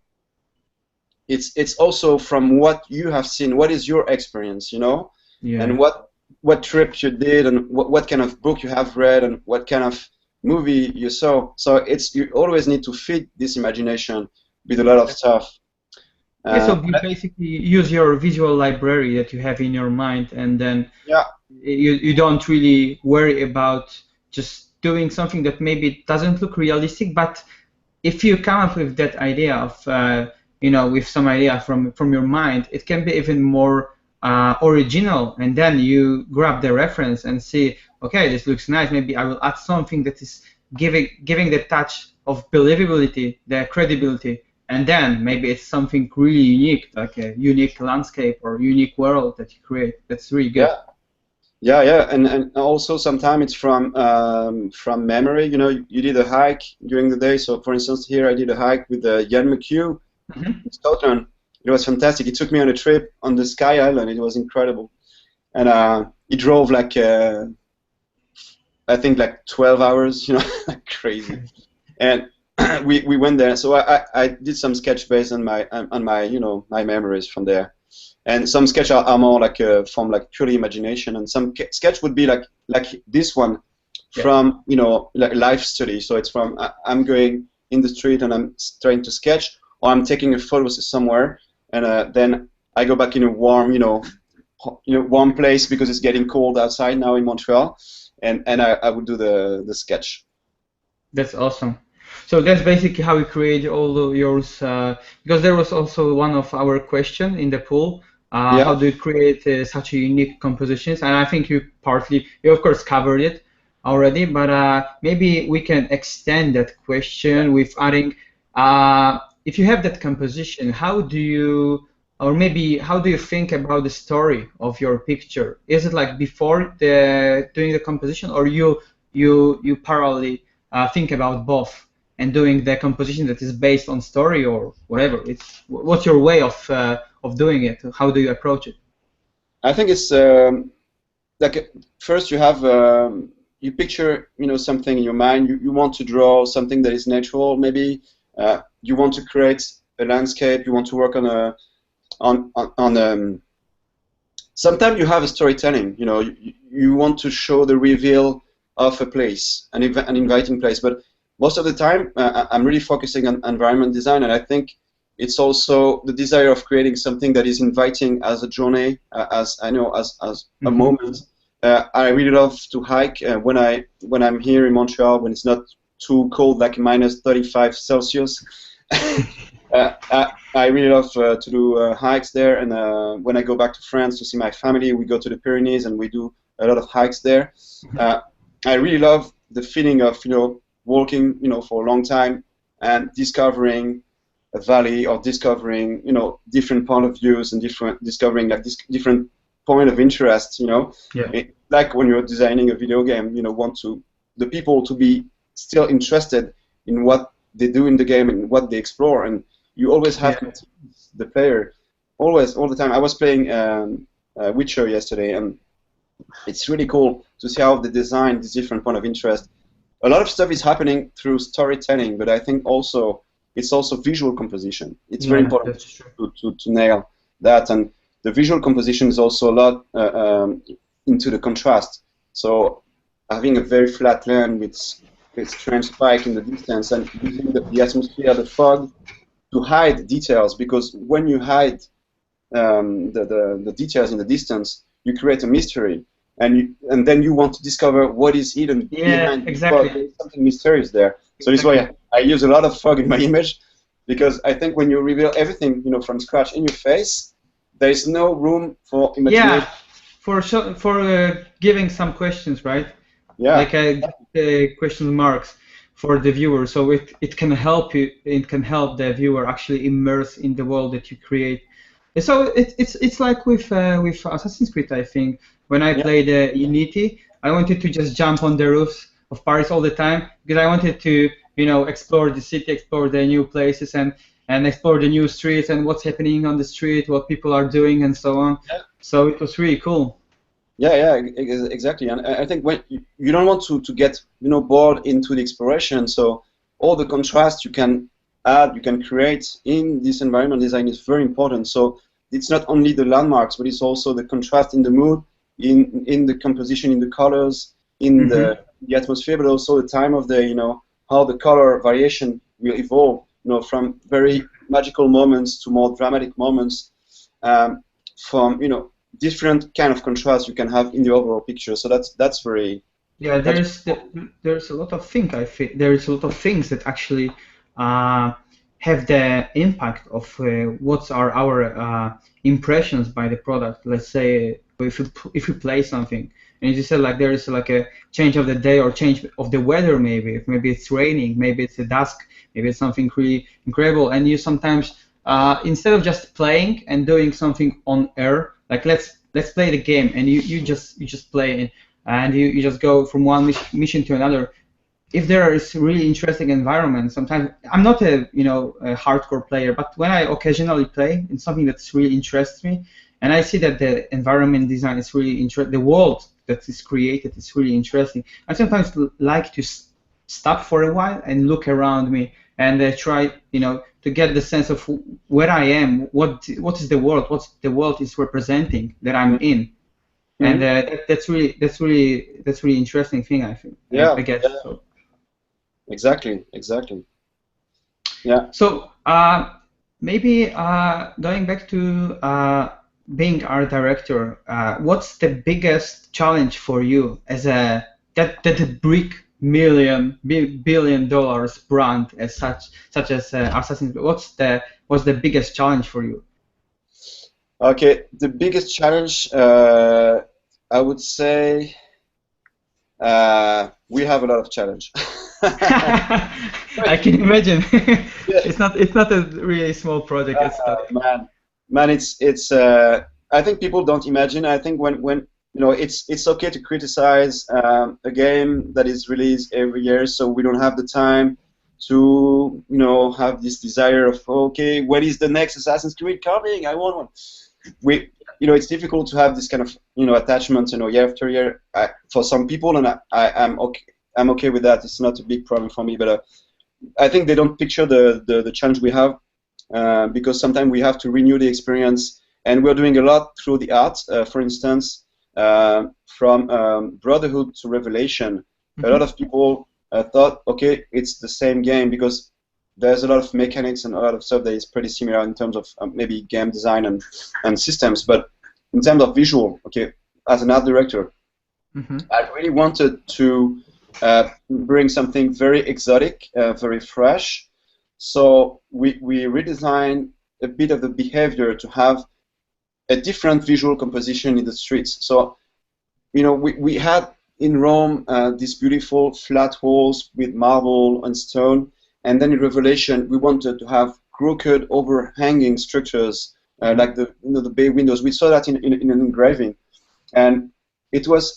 it's also from what you have seen. What is your experience, and what trip you did, and what kind of book you have read, and what kind of movie you saw. So you always need to feed this imagination with a lot of stuff. So you basically use your visual library that you have in your mind, and then you don't really worry about just doing something that maybe doesn't look realistic. But if you come up with that idea of with some idea from your mind, it can be even more original, and then you grab the reference and see, okay, this looks nice, maybe I will add something that is giving the touch of believability, the credibility, and then maybe it's something really unique, like a unique landscape or unique world that you create. That's really good. Yeah, and also sometimes it's from memory. You know, you did a hike during the day. So, for instance, here I did a hike with Jan McHugh in Scotland. It was fantastic. He took me on a trip on the Sky Island. It was incredible, and he drove like I think like 12 hours. You know, like crazy. And we went there. So I did some sketch based on my you know my memories from there. And some sketch are more like from like purely imagination, and some sketch would be like this one from you know like life study. So it's from I'm going in the street and I'm trying to sketch, or I'm taking a photo somewhere, and then I go back in a warm warm place because it's getting cold outside now in Montreal, and I would do the sketch. That's awesome. So that's basically how we create all of yours. Because there was also one of our question in the poll. How do you create such a unique compositions? And I think you of course covered it already, but maybe we can extend that question with adding, if you have that composition, how do you think about the story of your picture? Is it like before doing the composition, or you parallelly think about both and doing the composition that is based on story or whatever? What's your way of doing it? How do you approach it? I think it's like first you have you picture something in your mind. You want to draw something that is natural. Maybe you want to create a landscape. You want to work on sometimes you have a storytelling. You want to show the reveal of a place, an inviting place, but most of the time, I'm really focusing on environment design, and I think it's also the desire of creating something that is inviting as a journey, as a moment. I really love to hike when I'm here in Montreal, when it's not too cold, like -35 Celsius. I really love to do hikes there, and when I go back to France to see my family, we go to the Pyrenees and we do a lot of hikes there. I really love the feeling of walking, for a long time and discovering a valley, or discovering, different point of views and discovering like this different point of interest, like when you're designing a video game, want the people to be still interested in what they do in the game and what they explore, and you always have to tease the player, all the time. I was playing Witcher yesterday, and it's really cool to see how they design this different point of interest. A lot of stuff is happening through storytelling, but I think it's also visual composition. It's very important to nail that, and the visual composition is also a lot into the contrast. So having a very flat land with strange spike in the distance, and using the atmosphere, the fog, to hide details, because when you hide the details in the distance, you create a mystery. And then you want to discover what is hidden behind the fog. There's something mysterious there. So this is why I use a lot of fog in my image, because I think when you reveal everything, from scratch in your face, there is no room for imagination. Yeah, for giving some questions, right? Yeah. Like question marks for the viewer, so it can help you. It can help the viewer actually immerse in the world that you create. So it's like with Assassin's Creed, I think. When I played Unity, I wanted to just jump on the roofs of Paris all the time, because I wanted to, explore the city, explore the new places, and explore the new streets and what's happening on the street, what people are doing, and so on. Yeah. So it was really cool. Yeah, exactly. And I think when you don't want to get bored into the exploration, so all the contrast you can add, you can create in this environment design is very important. So it's not only the landmarks, but it's also the contrast in the mood, in the composition, in the colors, in the atmosphere, but also the time of day, how the color variation will evolve, from very magical moments to more dramatic moments, from, different kind of contrast you can have in the overall picture. So that's very... Yeah, there's a lot of things, I think. There's a lot of things that actually have the impact of what are our impressions by the product. Let's say if you play something, and you just said like there is like a change of the day or change of the weather, maybe it's raining, maybe it's a dusk, maybe it's something really incredible, and you sometimes instead of just playing and doing something on air, like let's play the game, and you just play it, and you just go from one mission to another. If there is really interesting environment, sometimes I'm not a a hardcore player, but when I occasionally play in something that really interests me, and I see that the environment design is really interesting, the world that is created is really interesting, I sometimes like to stop for a while and look around me and try to get the sense of where I am, what is the world, what the world is representing that I'm in. And that's really interesting thing, I think. Yeah, I guess. yeah. So. Exactly. Yeah. So maybe going back to being art director, what's the biggest challenge for you as a billion dollars brand as such as Assassin's Creed? What's the biggest challenge for you? Okay, the biggest challenge, I would say, we have a lot of challenge. I can imagine. It's not a really small project. Man, it's. I think people don't imagine. I think when it's okay to criticize a game that is released every year, so we don't have the time to have this desire of, okay, when is the next Assassin's Creed coming? I want one. It's difficult to have this kind of attachment year after year for some people, and I'm okay with that. It's not a big problem for me, but I think they don't picture the challenge we have, because sometimes we have to renew the experience, and we're doing a lot through the art. For instance, from Brotherhood to Revelation, a lot of people thought, okay, it's the same game, because there's a lot of mechanics and a lot of stuff that is pretty similar in terms of maybe game design and systems, but in terms of visual, okay, as an art director, I really wanted to bring something very exotic, very fresh. So we redesigned a bit of the behavior to have a different visual composition in the streets. So, we had in Rome these beautiful flat walls with marble and stone, and then in Revelation we wanted to have crooked, overhanging structures like the the bay windows. We saw that in an engraving, and it was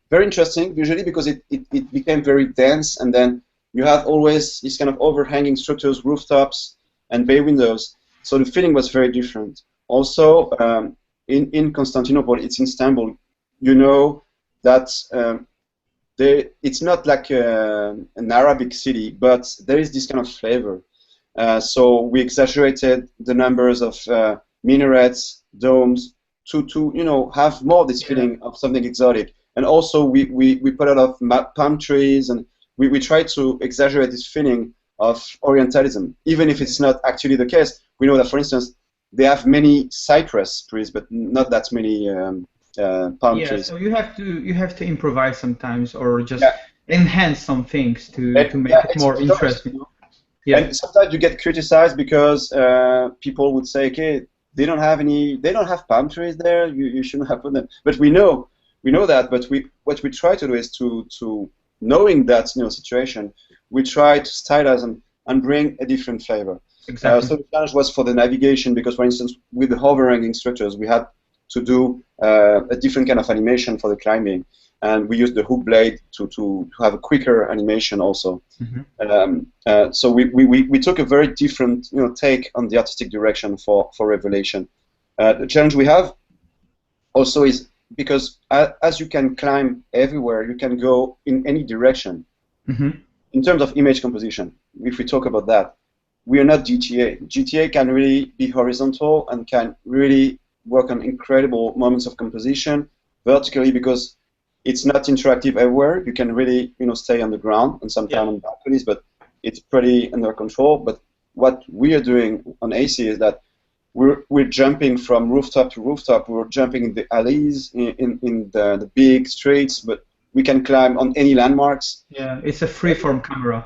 very interesting visually because it became very dense, and then you had always these kind of overhanging structures, rooftops, and bay windows. So the feeling was very different. Also, in Constantinople, it's in Istanbul. That it's not like an Arabic city, but there is this kind of flavor. So we exaggerated the numbers of minarets, domes, to have more this feeling of something exotic. And also we put a lot of palm trees, and we try to exaggerate this feeling of Orientalism, even if it's not actually the case. We know that, for instance, they have many cypress trees, but not that many palm trees. Yeah, so you have to improvise sometimes, or just enhance some things to make it more interesting. Yeah. And sometimes you get criticized because people would say, okay, they don't have palm trees there. You shouldn't have put them. But we know that. But what we try to do is to knowing that situation, we try to stylize and bring a different flavor. Exactly. So the challenge was for the navigation, because, for instance, with the hovering structures, we had to do a different kind of animation for the climbing, and we used the hook blade to have a quicker animation also. So we took a very different take on the artistic direction for Revelation. The challenge we have also is because as you can climb everywhere, you can go in any direction. In terms of image composition, if we talk about that, we are not GTA. GTA can really be horizontal and can really work on incredible moments of composition vertically, because it's not interactive everywhere. You can really stay on the ground and sometimes on balconies, but it's pretty under control. But what we are doing on AC is that we're jumping from rooftop to rooftop. We're jumping in the alleys, in the big streets, but we can climb on any landmarks. Yeah, it's a freeform camera.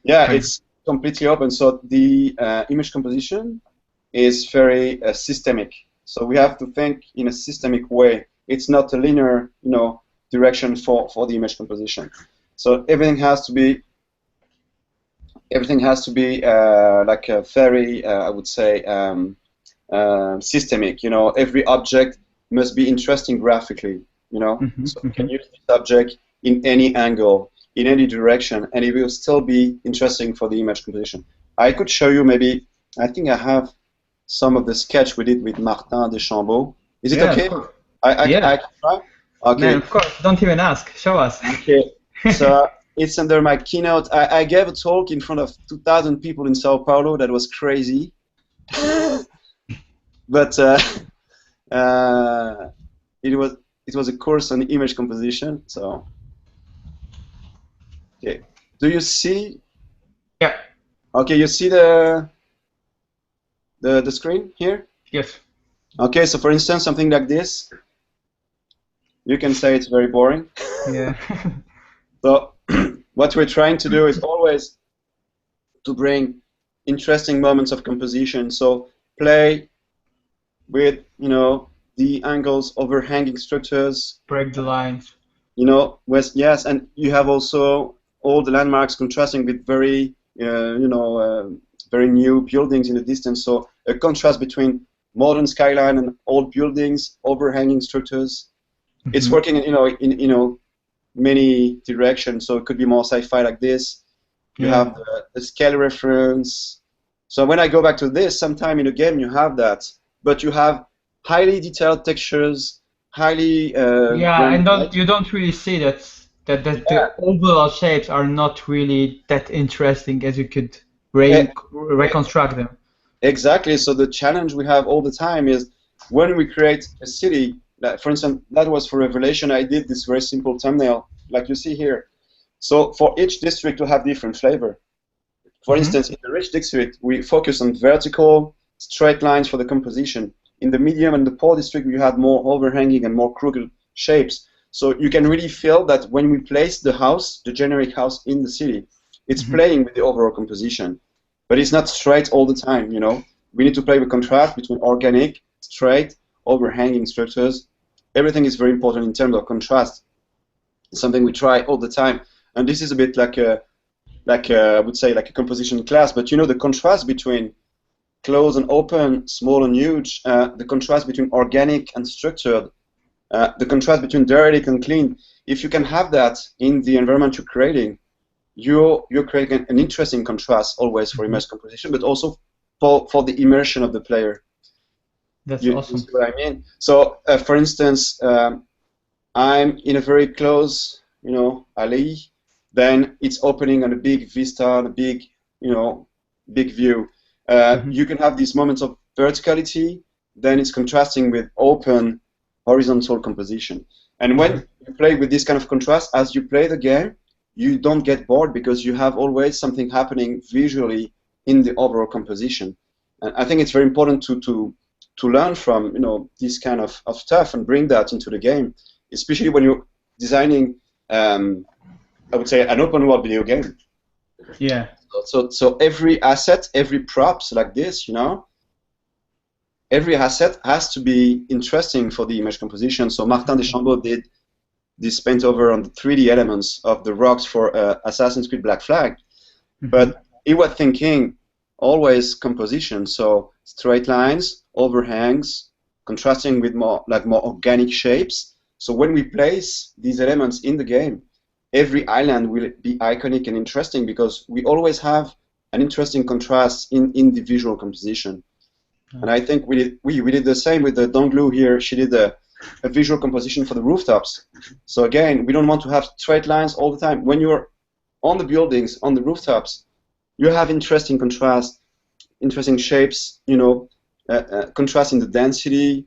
Yeah, it's completely open. So the image composition is very systemic. So we have to think in a systemic way. It's not a linear, direction for the image composition. So everything has to be like a very, I would say, systemic. Every object must be interesting graphically. So you can use this object in any angle, in any direction, and it will still be interesting for the image composition. I could show you maybe. I think I have some of the sketch we did with Martin Deschambault. Is it okay? I can try? Okay. Man, of course. Don't even ask. Show us. Okay. So it's under my keynote. I gave a talk in front of 2,000 people in Sao Paulo. That was crazy. But it was a course on image composition. So okay. Do you see? Yeah. Okay, you see the screen here? Yes. Okay, so for instance, something like this. You can say it's very boring. Yeah. So what we're trying to do is always to bring interesting moments of composition. So play with, the angles, overhanging structures. Break the lines. Yes, and you have also all the landmarks contrasting with very, very new buildings in the distance. So a contrast between modern skyline and old buildings, overhanging structures. It's working, in many directions. So it could be more sci-fi like this. You have the scale reference. So when I go back to this, sometime in a game you have that, but you have highly detailed textures, highly. And you don't really see that the overall shapes are not really that interesting as you could reconstruct them. Exactly. So the challenge we have all the time is when we create a city. For instance, that was for Revelation. I did this very simple thumbnail, like you see here. So for each district to have different flavor. For instance, in the rich district, we focus on vertical, straight lines for the composition. In the medium and the poor district, we had more overhanging and more crooked shapes. So you can really feel that when we place the house, the generic house in the city, it's playing with the overall composition. But it's not straight all the time, We need to play with contrast between organic, straight, overhanging structures. Everything is very important in terms of contrast. It's something we try all the time, and this is a bit like I would say like a composition class. But the contrast between closed and open, small and huge, the contrast between organic and structured, the contrast between dirty and clean. If you can have that in the environment you're creating, you're creating an interesting contrast always for immersive composition, but also for the immersion of the player. That's awesome. You see what I mean? So, for instance, I'm in a very close, alley. Then it's opening on a big vista, on a big, big view. You can have these moments of verticality. Then it's contrasting with open, horizontal composition. And when you play with this kind of contrast, as you play the game, you don't get bored because you have always something happening visually in the overall composition. And I think it's very important to learn from this kind of stuff and bring that into the game, especially when you're designing I would say an open world video game. Yeah. So every asset, every props like this, every asset has to be interesting for the image composition. So Martin Deschambault did this paint over on the 3D elements of the rocks for Assassin's Creed Black Flag, but he was thinking always composition, so straight lines, overhangs, contrasting with more organic shapes. So when we place these elements in the game, every island will be iconic and interesting because we always have an interesting contrast in the visual composition. And I think we did the same with the Donglu here. She did a visual composition for the rooftops. So again, we don't want to have straight lines all the time. When you're on the buildings, on the rooftops, you have interesting contrast, interesting shapes, contrast in the density,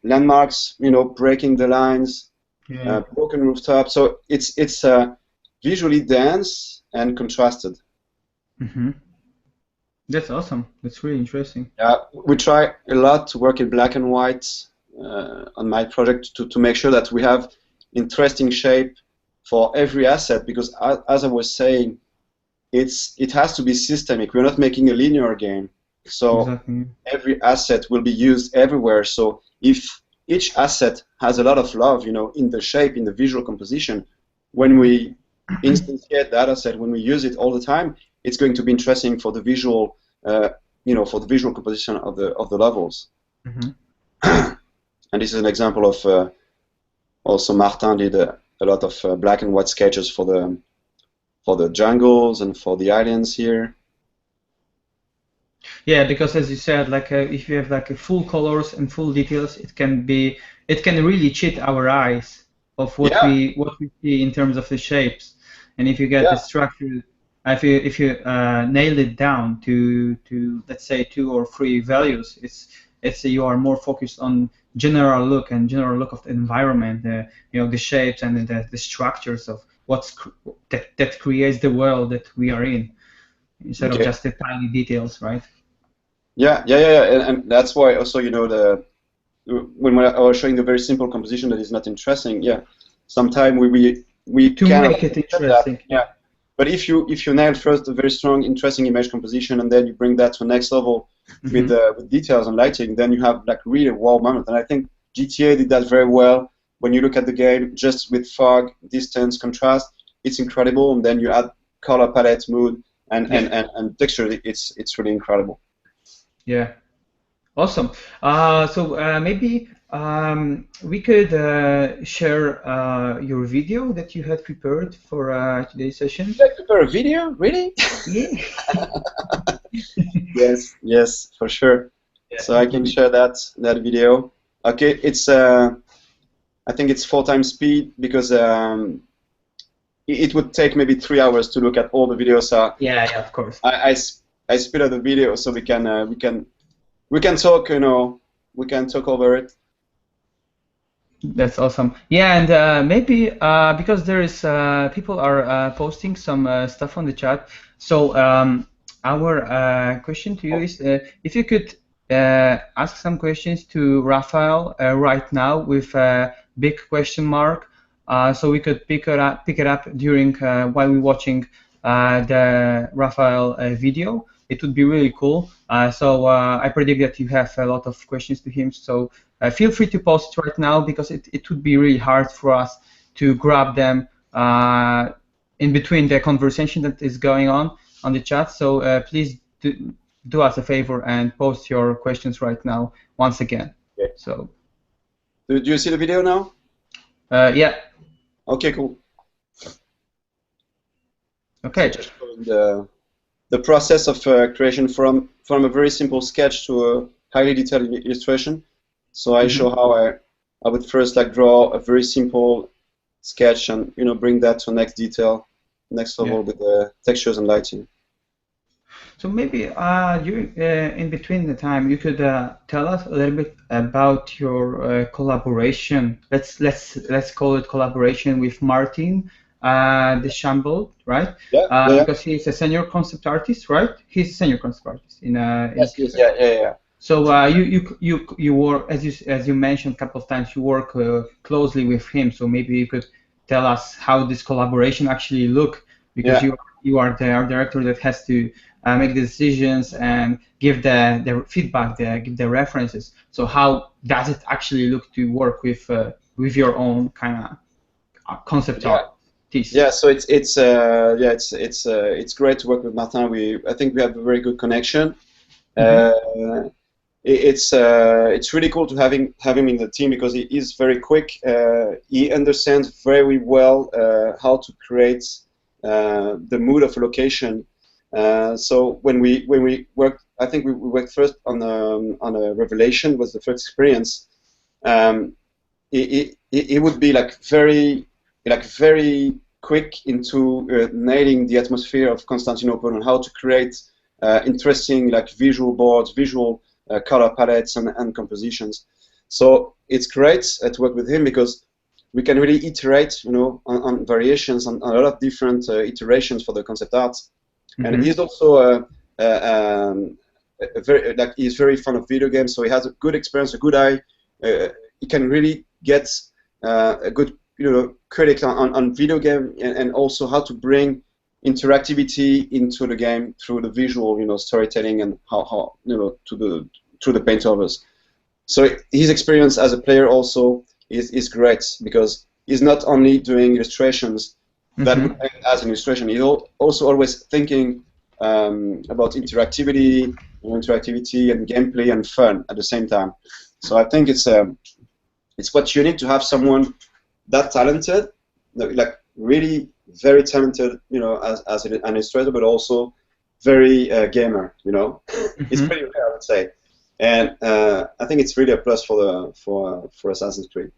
landmarks, breaking the lines, broken rooftop. So it's visually dense and contrasted. That's awesome. That's really interesting. Yeah, we try a lot to work in black and white on my project to make sure that we have interesting shape for every asset, because as I was saying, it has to be systemic. We're not making a linear game. So Exactly. every asset will be used everywhere. So if each asset has a lot of love, in the shape, in the visual composition, when we instantiate that asset, when we use it all the time, it's going to be interesting for the visual, for the visual composition of the levels. Mm-hmm. And this is an example of also Martin did a lot of black and white sketches for the jungles and for the islands here. Yeah, because as you said, like if you have like full colors and full details, it can really cheat our eyes of what Yeah. we see in terms of the shapes. And if you get Yeah. the structure, if you nail it down to let's say 2 or 3 values, it's you are more focused on general look of the environment, the shapes and the structures of that creates the world that we are in, instead of Okay. just the tiny details, right? Yeah, and that's why also when I was showing the very simple composition that is not interesting, yeah, sometimes we To cannot make it accept interesting. that, yeah. But if you nail first a very strong, interesting image composition, and then you bring that to the next level with details and lighting, then you have like really a wow moment. And I think GTA did that very well. When you look at the game, just with fog, distance, contrast, it's incredible. And then you add color palette, mood, and texture. It's really incredible. Yeah, awesome. So maybe we could share your video that you had prepared for today's session. Did I prepare a video? Really? Yeah. Yes, for sure. Yeah. So I can share that video. Okay, it's I think it's 4 times speed because it would take maybe 3 hours to look at all the videos. Yeah, of course. I speed up the video so we can talk. We can talk over it. That's awesome. Yeah, and maybe because there is people are posting some stuff on the chat. So our question to you is if you could ask some questions to Raphael right now with a big question mark, so we could pick it up during while we're watching the Raphael video. It would be really cool. So I predict that you have a lot of questions to him. So feel free to post right now because it would be really hard for us to grab them in between the conversation that is going on the chat. So please do us a favor and post your questions right now once again. Okay. So. Do you see the video now? Yeah. Okay, cool. Okay. So just the process of creation from a very simple sketch to a highly detailed illustration. So I show how I would first like draw a very simple sketch and bring that to next level with the textures and lighting. So maybe in between the time you could tell us a little bit about your collaboration. Let's call it collaboration with Martin Deschambault, right? Yeah. Because he's a senior concept artist, right? He's a senior concept artist in yes, yeah. So you work, as you mentioned a couple of times, you work closely with him. So maybe you could tell us how this collaboration actually look, because you are the art director that has to make the decisions and give the feedback, give the references. So how does it actually look to work with your own kind of concept art? Yeah, so it's great to work with Martin. I think we have a very good connection. It's really cool to have him in the team because he is very quick. He understands very well how to create the mood of a location. So when we worked, I think we worked first on a Revelation, was the first experience. It would be very quick into nailing the atmosphere of Constantinople and how to create interesting visual boards, visual color palettes and compositions. So it's great to work with him because we can really iterate, on variations, on a lot of different iterations for the concept art. And he's also he's very fond of video games, so he has a good experience, a good eye. He can really get a good critic on video game and also how to bring interactivity into the game through the visual, storytelling and how through the paint overs. So his experience as a player also is great because he's not only doing illustrations that would end as an illustration. He's also always thinking about interactivity and gameplay and fun at the same time. So I think it's what you need to have someone that talented, like really very talented, as an illustrator, but also very gamer. It's pretty rare, I would say, and I think it's really a plus for Assassin's Creed.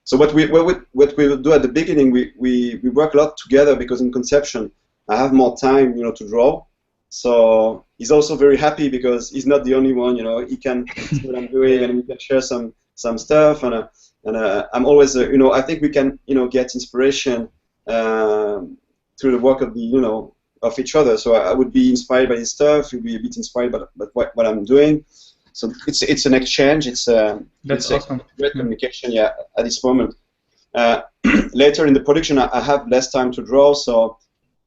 So what we will do at the beginning, we work a lot together because in conception I have more time, to draw. So he's also very happy because he's not the only one. He can see what I'm doing and we can share some stuff. And I'm always, I think we can, get inspiration through the work of the, of each other. So I would be inspired by his stuff. He'll be a bit inspired by what I'm doing. So it's an exchange. It's awesome. Great communication. Yeah, at this moment. Later in the production, I have less time to draw. So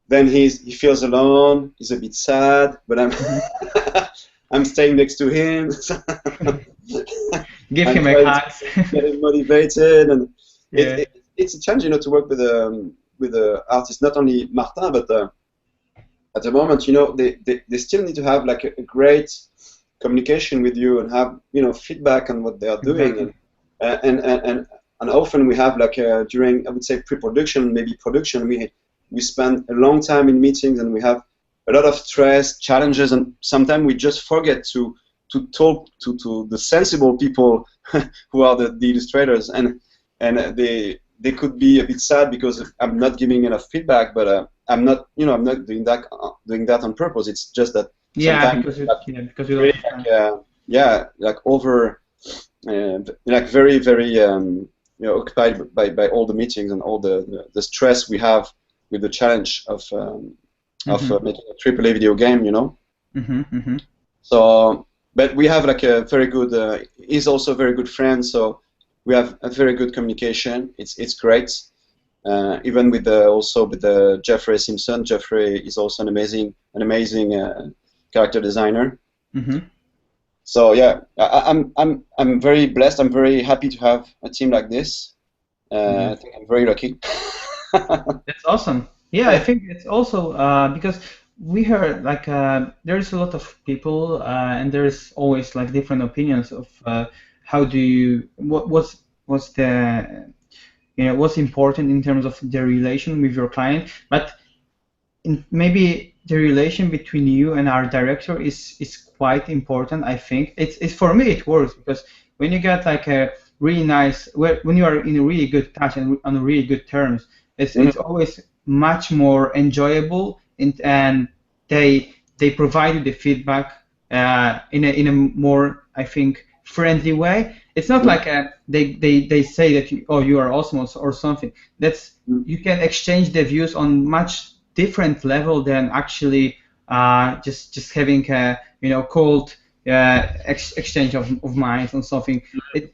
then he feels alone. He's a bit sad, but I'm staying next to him. Give him a hug. Get him motivated, and it's a challenge, to work with the artist. Not only Martin, but at the moment, they still need to have like a great communication with you and have feedback on what they are doing, and often we have like during, I would say, pre-production, maybe production, we spend a long time in meetings and we have a lot of stress, challenges, and sometimes we just forget to talk to the sensible people who are the illustrators, and they could be a bit sad because I'm not giving enough feedback, but I'm not doing that on purpose. It's just that because you really like over like very very occupied by all the meetings and all the stress we have with the challenge of making a AAA video game, So, but we have like a very good. He's also a very good friend, so we have a very good communication. It's great. Even with the Jeffrey Simpson. Jeffrey is also an amazing character designer. So yeah, I'm very blessed. I'm very happy to have a team like this. I think I'm very lucky. That's awesome. Yeah, I think it's also because we heard like there's a lot of people and there's always like different opinions of how do you what's the what's important in terms of the relation with your client, but maybe the relation between you and our director is quite important. I think it's for me it works because when you get like a really nice when you are in a really good touch and on really good terms, it's always much more enjoyable, and they provide you the feedback in a more, I think, friendly way. It's not like they say that you are awesome or something. That's you can exchange the views on much different level than actually just having a cold exchange of minds on something.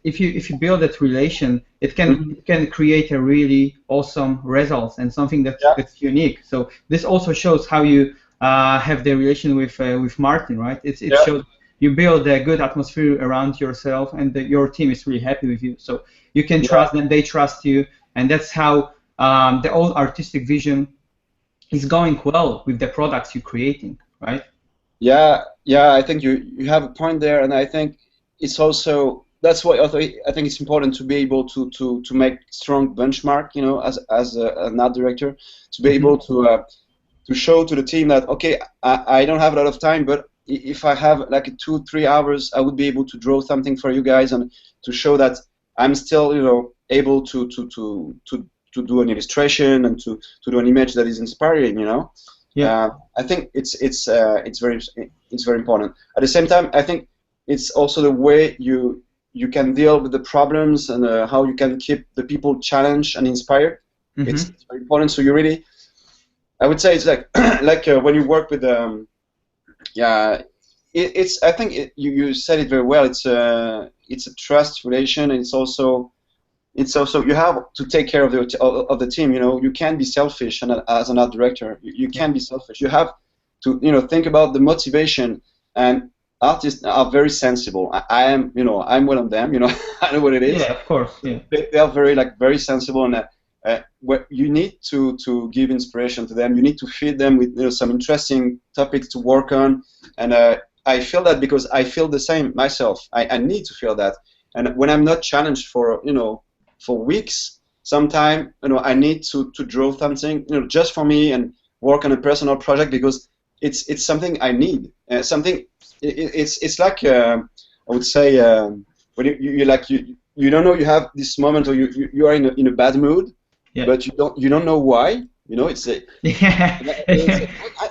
If you build that relation, it can create a really awesome results and something that's unique. So this also shows how you have the relation with Martin, right? It shows you build a good atmosphere around yourself, and your team is really happy with you. So you can trust them, they trust you, and that's how the whole artistic vision is going well with the products you're creating, right? Yeah, I think you have a point there, and I think it's also that's why I think it's important to be able to make strong benchmark, as an art director, to be able to show to the team that okay, I don't have a lot of time, but if I have like 2-3 hours, I would be able to draw something for you guys and to show that I'm still able to do an illustration and to do an image that is inspiring, I think it's very important. At the same time, I think it's also the way you can deal with the problems and how you can keep the people challenged and inspired. It's very important. So you really, I would say it's like when you work with I think you said it very well. It's a trust relation, and it's also it's also you have to take care of the team. You know, you can't be selfish, and as an art director, you can't be selfish. You have to think about the motivation, and artists are very sensible. I am, I'm one of them. I know what it is. Yeah, of course. Yeah. They are very sensible, and what you need to give inspiration to them. You need to feed them with some interesting topics to work on, and I feel that because I feel the same myself. I need to feel that, and when I'm not challenged for weeks, sometime I need to draw something just for me and work on a personal project because it's something I need. It's like I would say when you don't know you have this moment or you are in a bad mood, but you don't know why. It's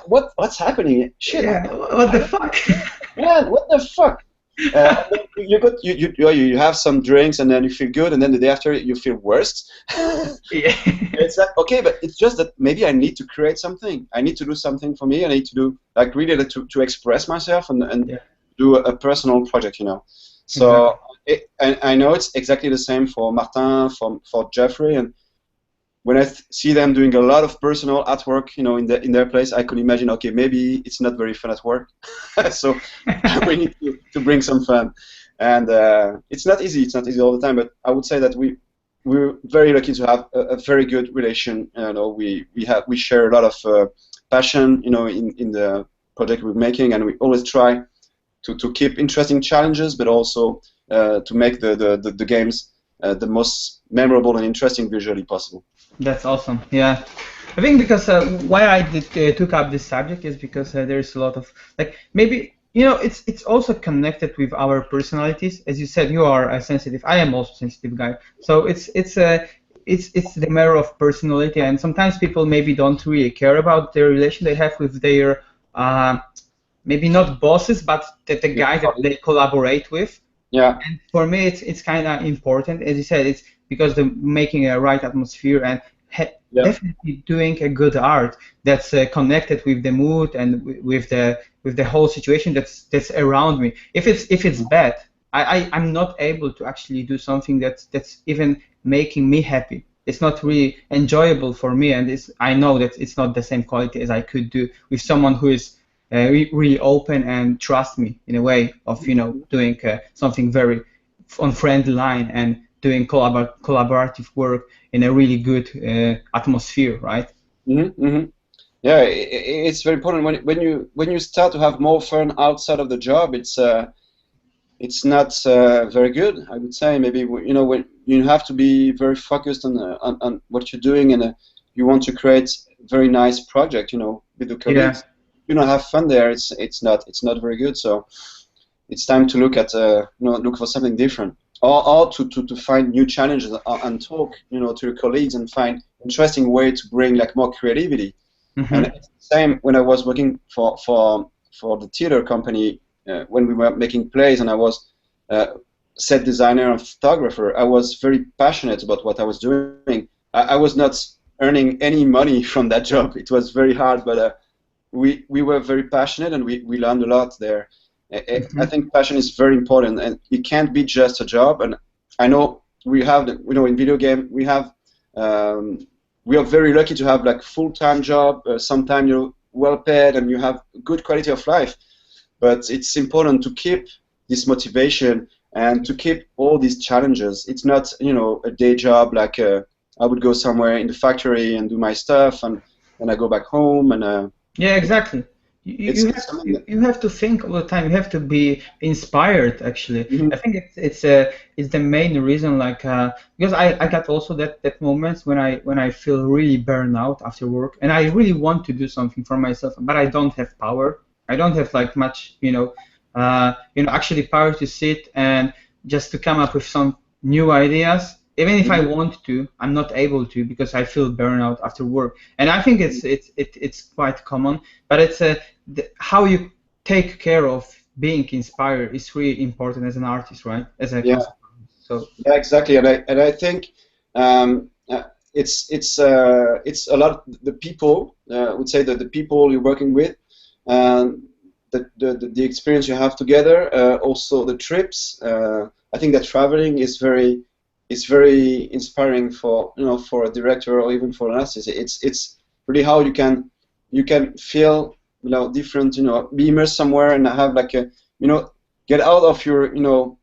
what's happening? Shit. Yeah, what the fuck? Man, what the fuck? You have some drinks and then you feel good, and then the day after you feel worse. Yeah. It's like, okay, but it's just that maybe I need to create something. I need to do something for me. I need to do really to express myself and do a personal project. So and I know it's exactly the same for Martin, for Jeffrey, and when I see them doing a lot of personal artwork, in their place, I could imagine, okay, maybe it's not very fun at work, so we need to bring some fun, and it's not easy. It's not easy all the time, but I would say that we're very lucky to have a very good relation. We share a lot of passion, in the project we're making, and we always try to keep interesting challenges, but also to make the games the most memorable and interesting visually possible. That's awesome. Yeah, I think because why I took up this subject is because there's a lot of maybe it's also connected with our personalities. As you said, you are sensitive. I am also a sensitive guy. So it's the matter of personality, and sometimes people maybe don't really care about the relation they have with their maybe not bosses, but the guy that they collaborate with. Yeah. And for me, it's kind of important. As you said, it's because they're making a right atmosphere and definitely doing a good art that's connected with the mood and with the whole situation that's around me. If it's bad, I'm not able to actually do something that's even making me happy. It's not really enjoyable for me, and I know that it's not the same quality as I could do with someone who is really open and trust me in a way of doing something very on friendly line and doing collaborative work in a really good atmosphere, right? Mm-hmm. Yeah, it's very important when you start to have more fun outside of the job. It's not very good, I would say. Maybe when you have to be very focused on what you're doing, and you want to create a very nice project, with the colleagues. Yeah. You don't have fun there. It's not very good. So it's time to look at look for something different, or to find new challenges and talk to your colleagues and find interesting way to bring more creativity. Mm-hmm. And it's the same when I was working for the theater company when we were making plays, and I was set designer and photographer. I was very passionate about what I was doing. I was not earning any money from that job. It was very hard, but we were very passionate, and we learned a lot there. Mm-hmm. I think passion is very important, and it can't be just a job. And I know we have, in video game, we have, we are very lucky to have full-time job, sometimes well paid, and you have good quality of life. But it's important to keep this motivation and to keep all these challenges. It's not, a day job I would go somewhere in the factory and do my stuff, and then I go back home and. Yeah, exactly. You have to think all the time. You have to be inspired. Actually, Mm-hmm. I think it's the main reason. Because I got also that moments when I feel really burned out after work, and I really want to do something for myself, but I don't have power. I don't have much actually power to sit and just to come up with some new ideas. Even if I want to, I'm not able to because I feel burnout after work. And I think it's quite common, but it's how you take care of being inspired is really important as an artist, right? As a concept. So yeah, exactly. And I think it's a lot of the people. I would say that the people you're working with, the experience you have together, also the trips. I think that traveling is very it's very inspiring for for a director or even for an artist. It's really how you can feel different, be immersed somewhere and have like a get out of your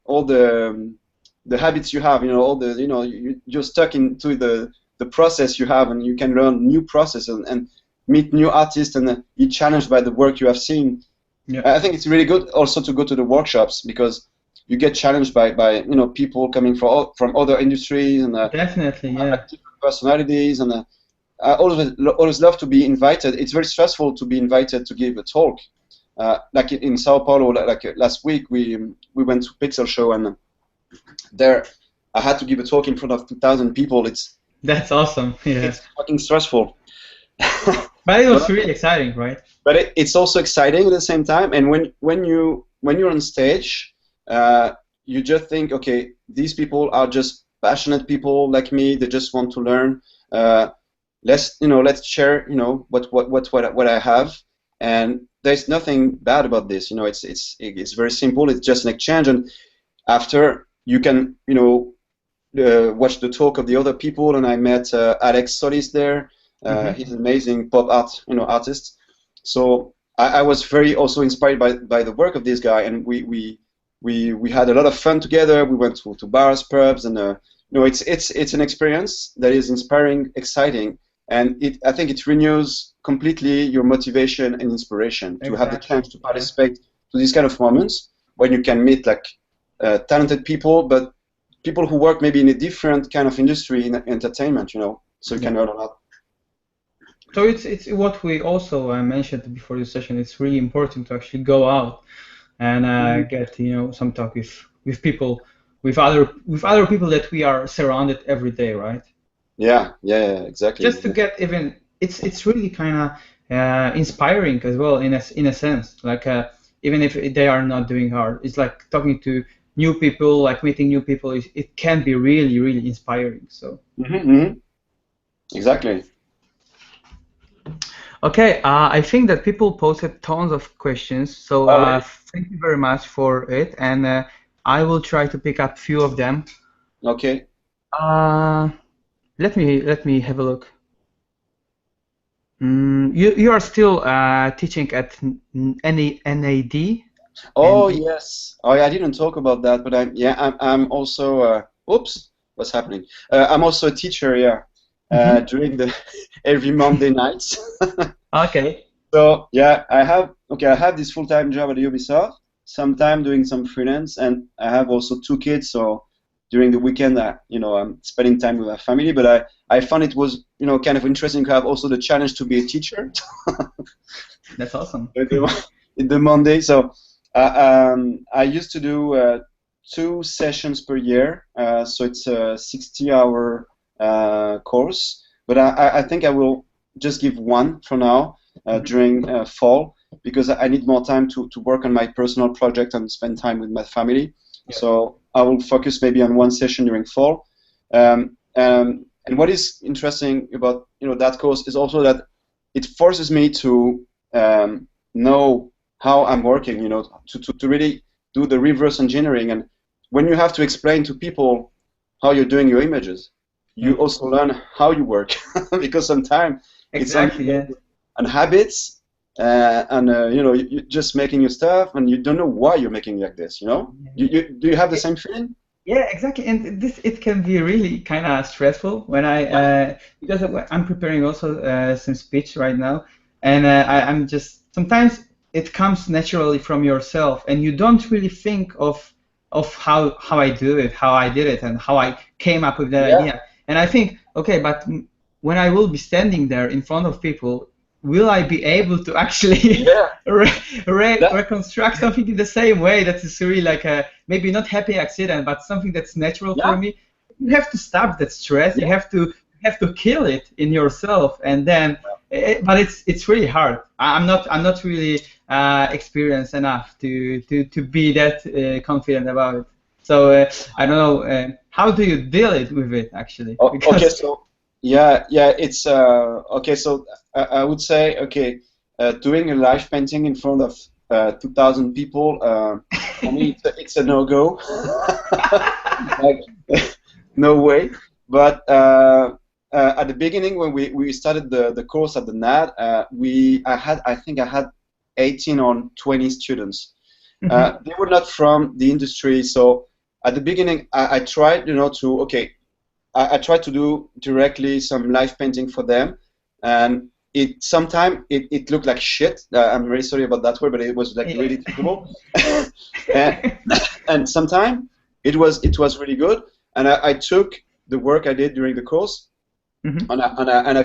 all the habits you have, all the you're stuck into the process you have, and you can learn new process and meet new artists and be challenged by the work you have seen. Yeah. I think it's really good also to go to the workshops, because you get challenged by people coming from other industries and Definitely, yeah. different personalities, and I always love to be invited. It's very stressful to be invited to give a talk. Like in Sao Paulo, like last week, we went to Pixel Show, and there I had to give a talk in front of 2,000 people. That's awesome. Yeah. It's fucking stressful. But it was really exciting, right? But it's also exciting at the same time. And when you're on stage, you just think, okay, these people are just passionate people like me. They just want to learn. Let's share what I have. And there's nothing bad about this. It's very simple. It's just an exchange. And after, you can watch the talk of the other people. And I met Alex Solis there. He's an amazing pop art artist. So I was very also inspired by the work of this guy, and we had a lot of fun together. We went to bars, pubs, and it's an experience that is inspiring, exciting, and I think it renews completely your motivation and inspiration to have the chance to participate to these kind of moments when you can meet like talented people, but people who work maybe in a different kind of industry in entertainment, so you can learn a lot. So it's what we also mentioned before the session. It's really important to actually go out and get some talk with people, with other people that we are surrounded every day, right? Yeah, exactly. Just to get even it's really kind of inspiring as well in a sense. Like even if they are not doing hard, it's like talking to new people, like meeting new people. It can be really, really inspiring. So. Exactly. Okay, I think that people posted tons of questions, so thank you very much for it, and I will try to pick up few of them. Okay. Let me have a look. You are still teaching at NAD? Oh yes. Oh yeah, I didn't talk about that, but I'm also. Oops, what's happening? I'm also a teacher. Yeah. During every Monday nights. Okay. So yeah, I have this full-time job at Ubisoft. Sometimes doing some freelance, and I have also 2 kids. So during the weekend, I'm spending time with my family. But I found it was kind of interesting to have also the challenge to be a teacher. That's awesome. In the Monday, so I used to do 2 sessions per year. So it's a 60-hour course, but I think I will just give 1 for now during fall, because I need more time to work on my personal project and spend time with my family. Yeah. So I will focus maybe on 1 session during fall. And what is interesting about that course is also that it forces me to know how I'm working, to really do the reverse engineering. And when you have to explain to people how you're doing your images, you also learn how you work, because sometimes it's on habits, and you're just making your stuff, and you don't know why you're making like this. Do you have the same feeling? Yeah, exactly. And it can be really kind of stressful when because I'm preparing also some speech right now, and I'm just sometimes it comes naturally from yourself, and you don't really think of how I do it, how I did it, and how I came up with that idea. And I think, okay, but when I will be standing there in front of people, will I be able to actually reconstruct something in the same way that is really like a maybe not happy accident, but something that's natural for me? You have to stop that stress. You have to kill it in yourself, and then. But it's really hard. I'm not really experienced enough to be that confident about it. So I don't know. How do you deal with it actually? Okay, so it's okay. So I would say doing a live painting in front of 2,000 people, for me it's a no-go. no way. But at the beginning, when we started the course at the NAD, I think I had 18 or 20 students. They were not from the industry, so at the beginning, I tried, I tried to do directly some live painting for them, and sometimes it looked like shit. I'm very sorry about that word, but it was like really terrible. and sometimes it was really good, and I took the work I did during the course, and I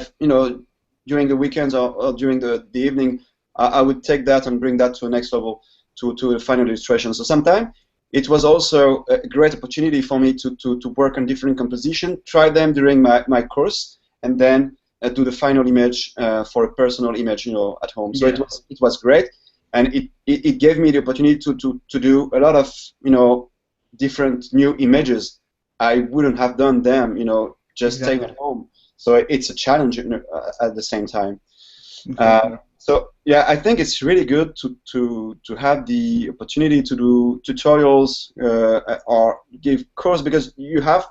during the weekends or during the evening, I would take that and bring that to the next level, to the final illustration. So sometimes it was also a great opportunity for me to work on different composition, try them during my course, and then do the final image for a personal image, at home. So it was great, and it gave me the opportunity to do a lot of different new images. I wouldn't have done them, just staying at home. So it's a challenge at the same time. So yeah, I think it's really good to have the opportunity to do tutorials or give course, because you have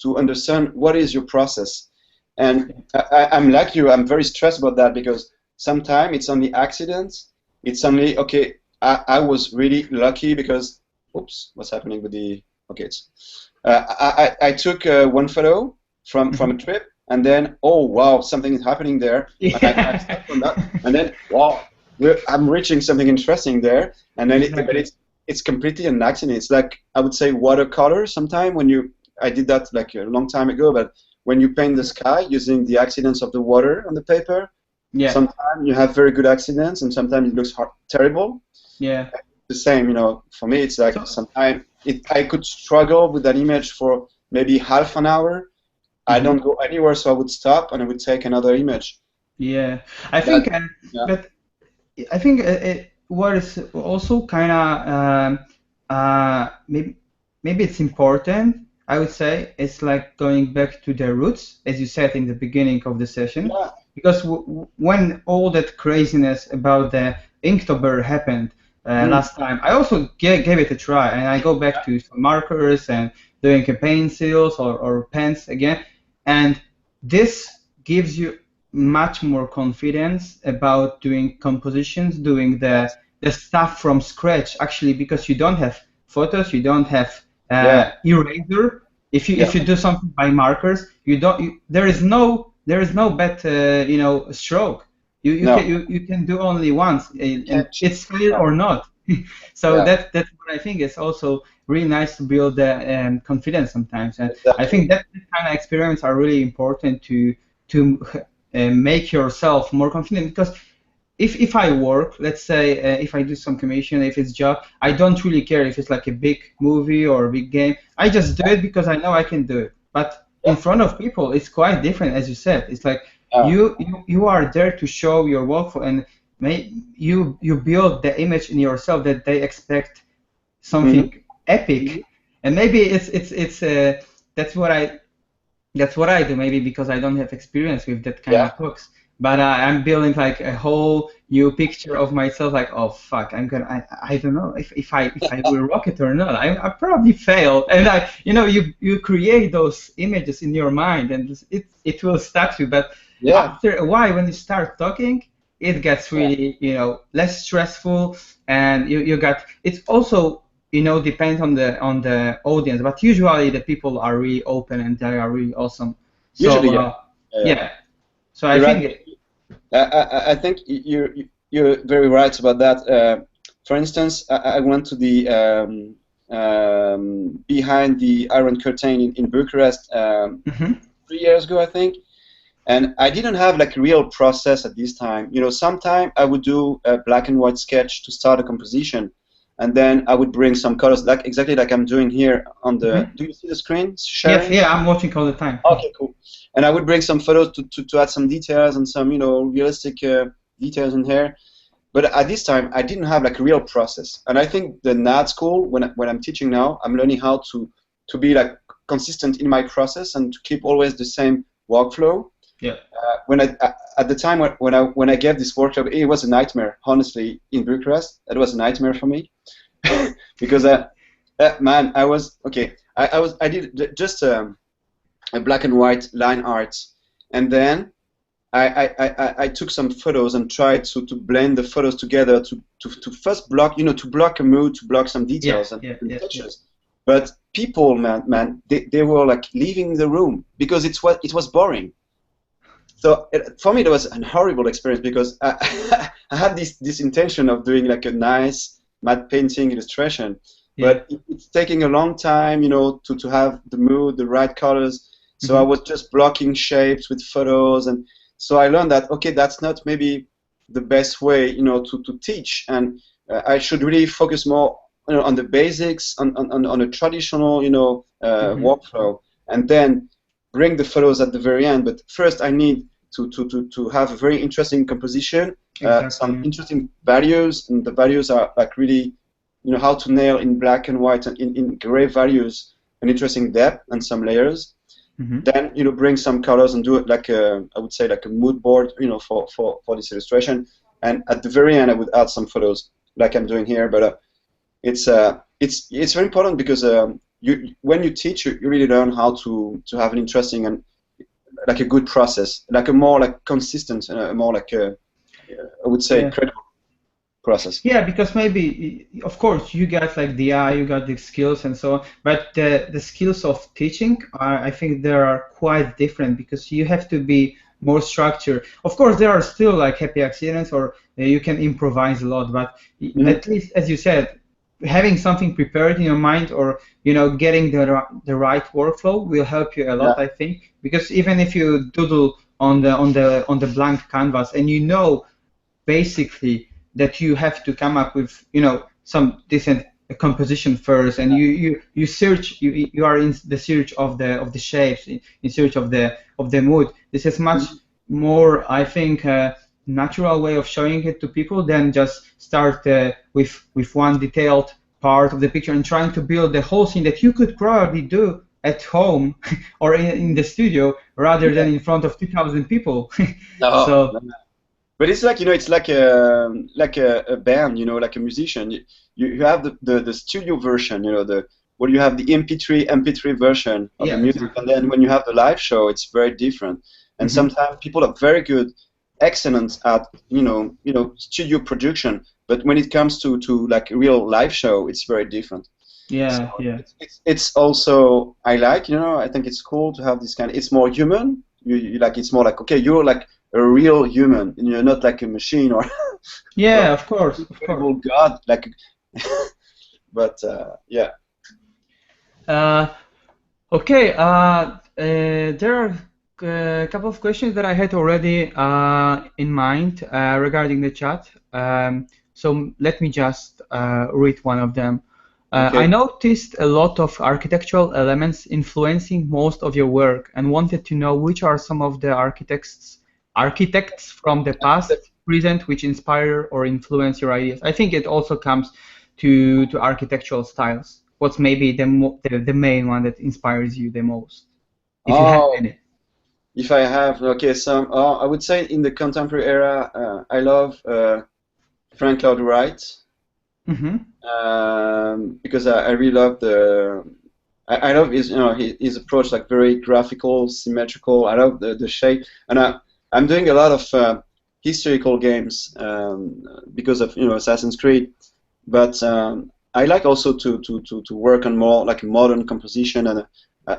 to understand what is your process. And I'm like you, I'm very stressed about that, because sometimes it's only accidents. It's only, okay, I was really lucky because, oops, what's happening with the, okay, I took one photo from a trip, and then, oh wow, something is happening there, and I start from that, and then, wow, I'm reaching something interesting there, and then but it's completely an accident. It's like, I would say, watercolor sometime when I did that like a long time ago, but when you paint the sky using the accidents of the water on the paper, sometimes you have very good accidents, and sometimes it looks terrible. Yeah. The same, for me, it's like sometimes I could struggle with that image for maybe half an hour. I don't go anywhere, so I would stop and I would take another image. Yeah, I think, but I think what is also kind of maybe it's important. I would say it's like going back to the roots, as you said in the beginning of the session, because when all that craziness about the Inktober happened last time, I also gave it a try, and I go back to some markers and doing campaign seals or pens again, and this gives you much more confidence about doing compositions, doing the stuff from scratch, actually, because you don't have photos, you don't have eraser. If you do something by markers, there is no bad stroke. You can do only once, and it's clear or not. So that's what I think is also really nice to build the confidence sometimes, and I think that kind of experiments are really important to make yourself more confident, because if I work, let's say, if I do some commission, if it's job, I don't really care if it's like a big movie or a big game. I just do it because I know I can do it. But in front of people, it's quite different, as you said. It's like you are there to show your work, and you build the image in yourself that they expect something epic, and maybe it's that's what I do, maybe because I don't have experience with that kind of books. But I'm building like a whole new picture of myself. Like, oh fuck, I don't know if I will rock it or not. I probably fail. And you create those images in your mind, and it will stuck you. But after a while, when you start talking, it gets really less stressful, and you got. It's also depends on the audience, but usually the people are really open and they are really awesome. So, usually, So I think. I think you're very right about that. For instance, I went to the behind the Iron Curtain in Bucharest 3 years ago, I think, and I didn't have like a real process at this time. Sometime I would do a black and white sketch to start a composition, and then I would bring some colors, like exactly like I'm doing here on the. Do you see the screen? Sharing? Yes, I'm watching all the time. Okay, cool. And I would bring some photos to add some details and some realistic details in here. But at this time, I didn't have like a real process. And I think the NAD school, when I'm teaching now, I'm learning how to be like consistent in my process and to keep always the same workflow. Yeah. At the time when I gave this workshop, it was a nightmare. Honestly, in Bucharest, it was a nightmare for me because man, I was okay. I did just a black and white line art, and then I took some photos and tried to blend the photos together to first block, to block a mood, to block some details and touches. But people, man, they were like leaving the room because it was boring. So for me, it was a horrible experience because I had this intention of doing like a nice matte painting illustration, but it's taking a long time, to have the mood, the right colors. So I was just blocking shapes with photos, and so I learned that okay, that's not maybe the best way, to teach, and I should really focus more, on the basics, on a traditional, workflow, and then bring the photos at the very end. But first, I need to have a very interesting composition, some interesting values, and the values are like really, how to nail in black and white and in gray values an interesting depth and some layers. Then bring some colors and do it like I would say like a mood board, for this illustration. And at the very end, I would add some photos like I'm doing here. But it's very important because when you teach, you really learn how to have an interesting and like a good process, like a more like consistent, more like I would say credible process. Yeah, because maybe, of course, you got like the eye, you got the skills and so on, but the skills of teaching, I think they are quite different because you have to be more structured. Of course, there are still like happy accidents, or you can improvise a lot, but at least, as you said, having something prepared in your mind, or getting the right workflow will help you a lot, I think, because even if you doodle on the blank canvas and basically that you have to come up with some decent composition first, and you search, you are in the search of the shapes, in search of the mood. This is much more, I think, natural way of showing it to people than just start with one detailed part of the picture and trying to build the whole scene that you could probably do at home or in the studio rather than in front of 2,000 people. No. But it's like it's like a band, like a musician. You have the studio version, where you have the MP3 version of the music, and then when you have the live show, it's very different. And sometimes people are very good, excellent at studio production, but when it comes to like a real live show, it's very different. Yeah, so It's also I think it's cool to have this kind. It's more human. You like it's more like okay, you're like a real human, and you're not like a machine or of course, God, like. But yeah. Okay. There are a couple of questions that I had already in mind regarding the chat. So let me just read one of them. I noticed a lot of architectural elements influencing most of your work, and wanted to know which are some of the architects from the past, present, which inspire or influence your ideas. I think it also comes to architectural styles. What's maybe the main one that inspires you the most, if you have any? If I have, some. I would say in the contemporary era, I love Frank Lloyd Wright. Because I really love I love his approach, like very graphical, symmetrical. I love the shape, and I'm doing a lot of historical games because of Assassin's Creed, but I like also to work on more like modern composition and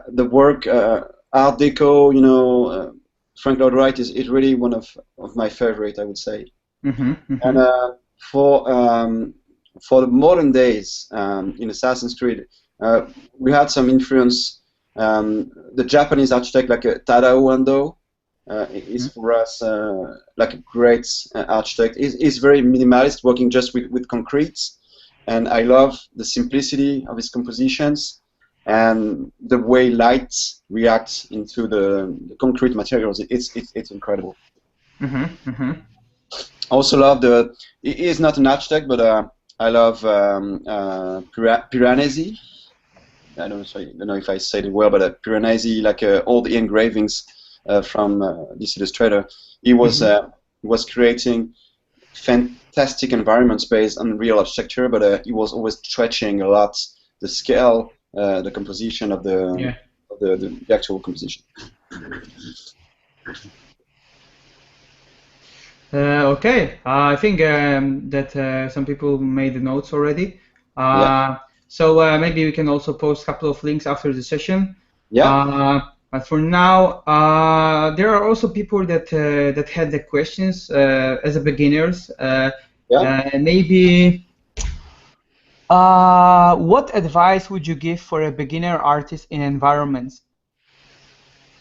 the work Art Deco. Frank Lloyd Wright is really one of my favorite, I would say. And for the modern days in Assassin's Creed, we had some influence. The Japanese architect like Tadao Ando is for us like a great architect. He's very minimalist, working just with concrete, and I love the simplicity of his compositions and the way light reacts into the concrete materials. It's incredible. Also love he is not an architect, but I love Piranesi. I don't know if I said it well, but Piranesi, like all the engravings from this illustrator, he was creating fantastic environments based on real architecture, but he was always stretching a lot the scale, the composition of the the actual composition. Okay, I think that some people made the notes already. So maybe we can also post a couple of links after the session. But for now, there are also people that that had the questions as a beginners. Maybe what advice would you give for a beginner artist in environments?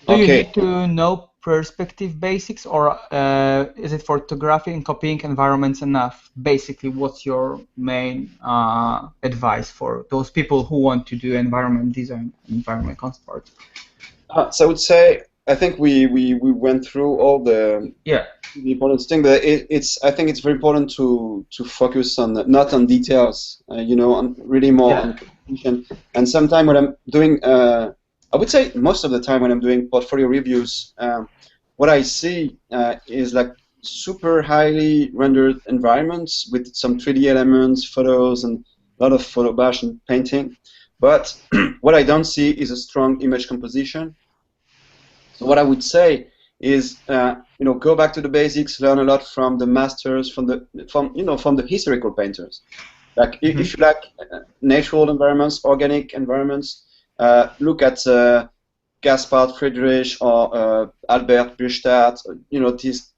Do you need to know perspective basics, or is it photography and copying environments enough? Basically, what's your main advice for those people who want to do environment design, environment concept art? So I would say, I think we went through all the important things, but I think it's very important to focus on not on details, you know, on really more on composition. And sometimes when I'm doing I would say most of the time when I'm doing portfolio reviews, what I see is like super highly rendered environments with some 3D elements, photos, and a lot of photo bash and painting. But what I don't see is a strong image composition. So what I would say is, you know, go back to the basics, learn a lot from the masters, from the historical painters. Like if you like natural environments, organic environments. Look at Gaspard Friedrich or Albert Büstadt, you know, these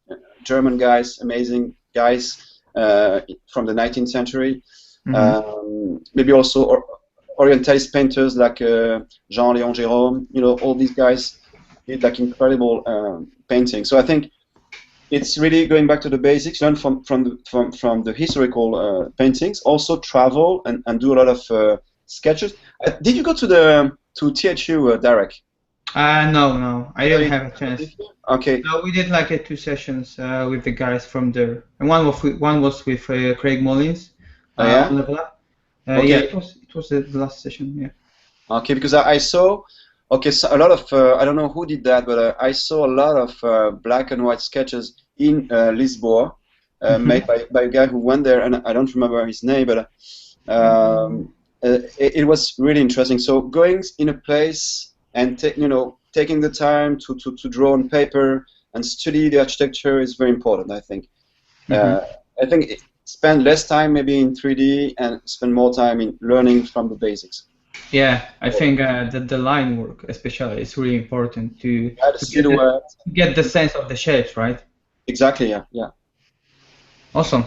German guys, amazing guys from the 19th century. Maybe also Orientalist painters like Jean-Léon Gérôme, you know, all these guys did like incredible painting. So I think it's really going back to the basics, learn from the historical paintings, also travel and do a lot of sketches. Did you go to THU, Darek? No, I didn't have a chance. Okay. No, we did like 2 sessions with the guys from there, and one was with Craig Mullins. On Level Up. Yeah, it was the last session. Yeah. Okay, because I saw. Okay, so a lot of I don't know who did that, but I saw a lot of black and white sketches in Lisboa, made by a guy who went there, and I don't remember his name, but. It was really interesting. So going in a place and taking the time to draw on paper and study the architecture is very important. I think. I think spend less time maybe in 3D and spend more time in learning from the basics. Yeah, I think that the line work especially is really important to get the sense of the shapes, right? Exactly. Yeah. Awesome.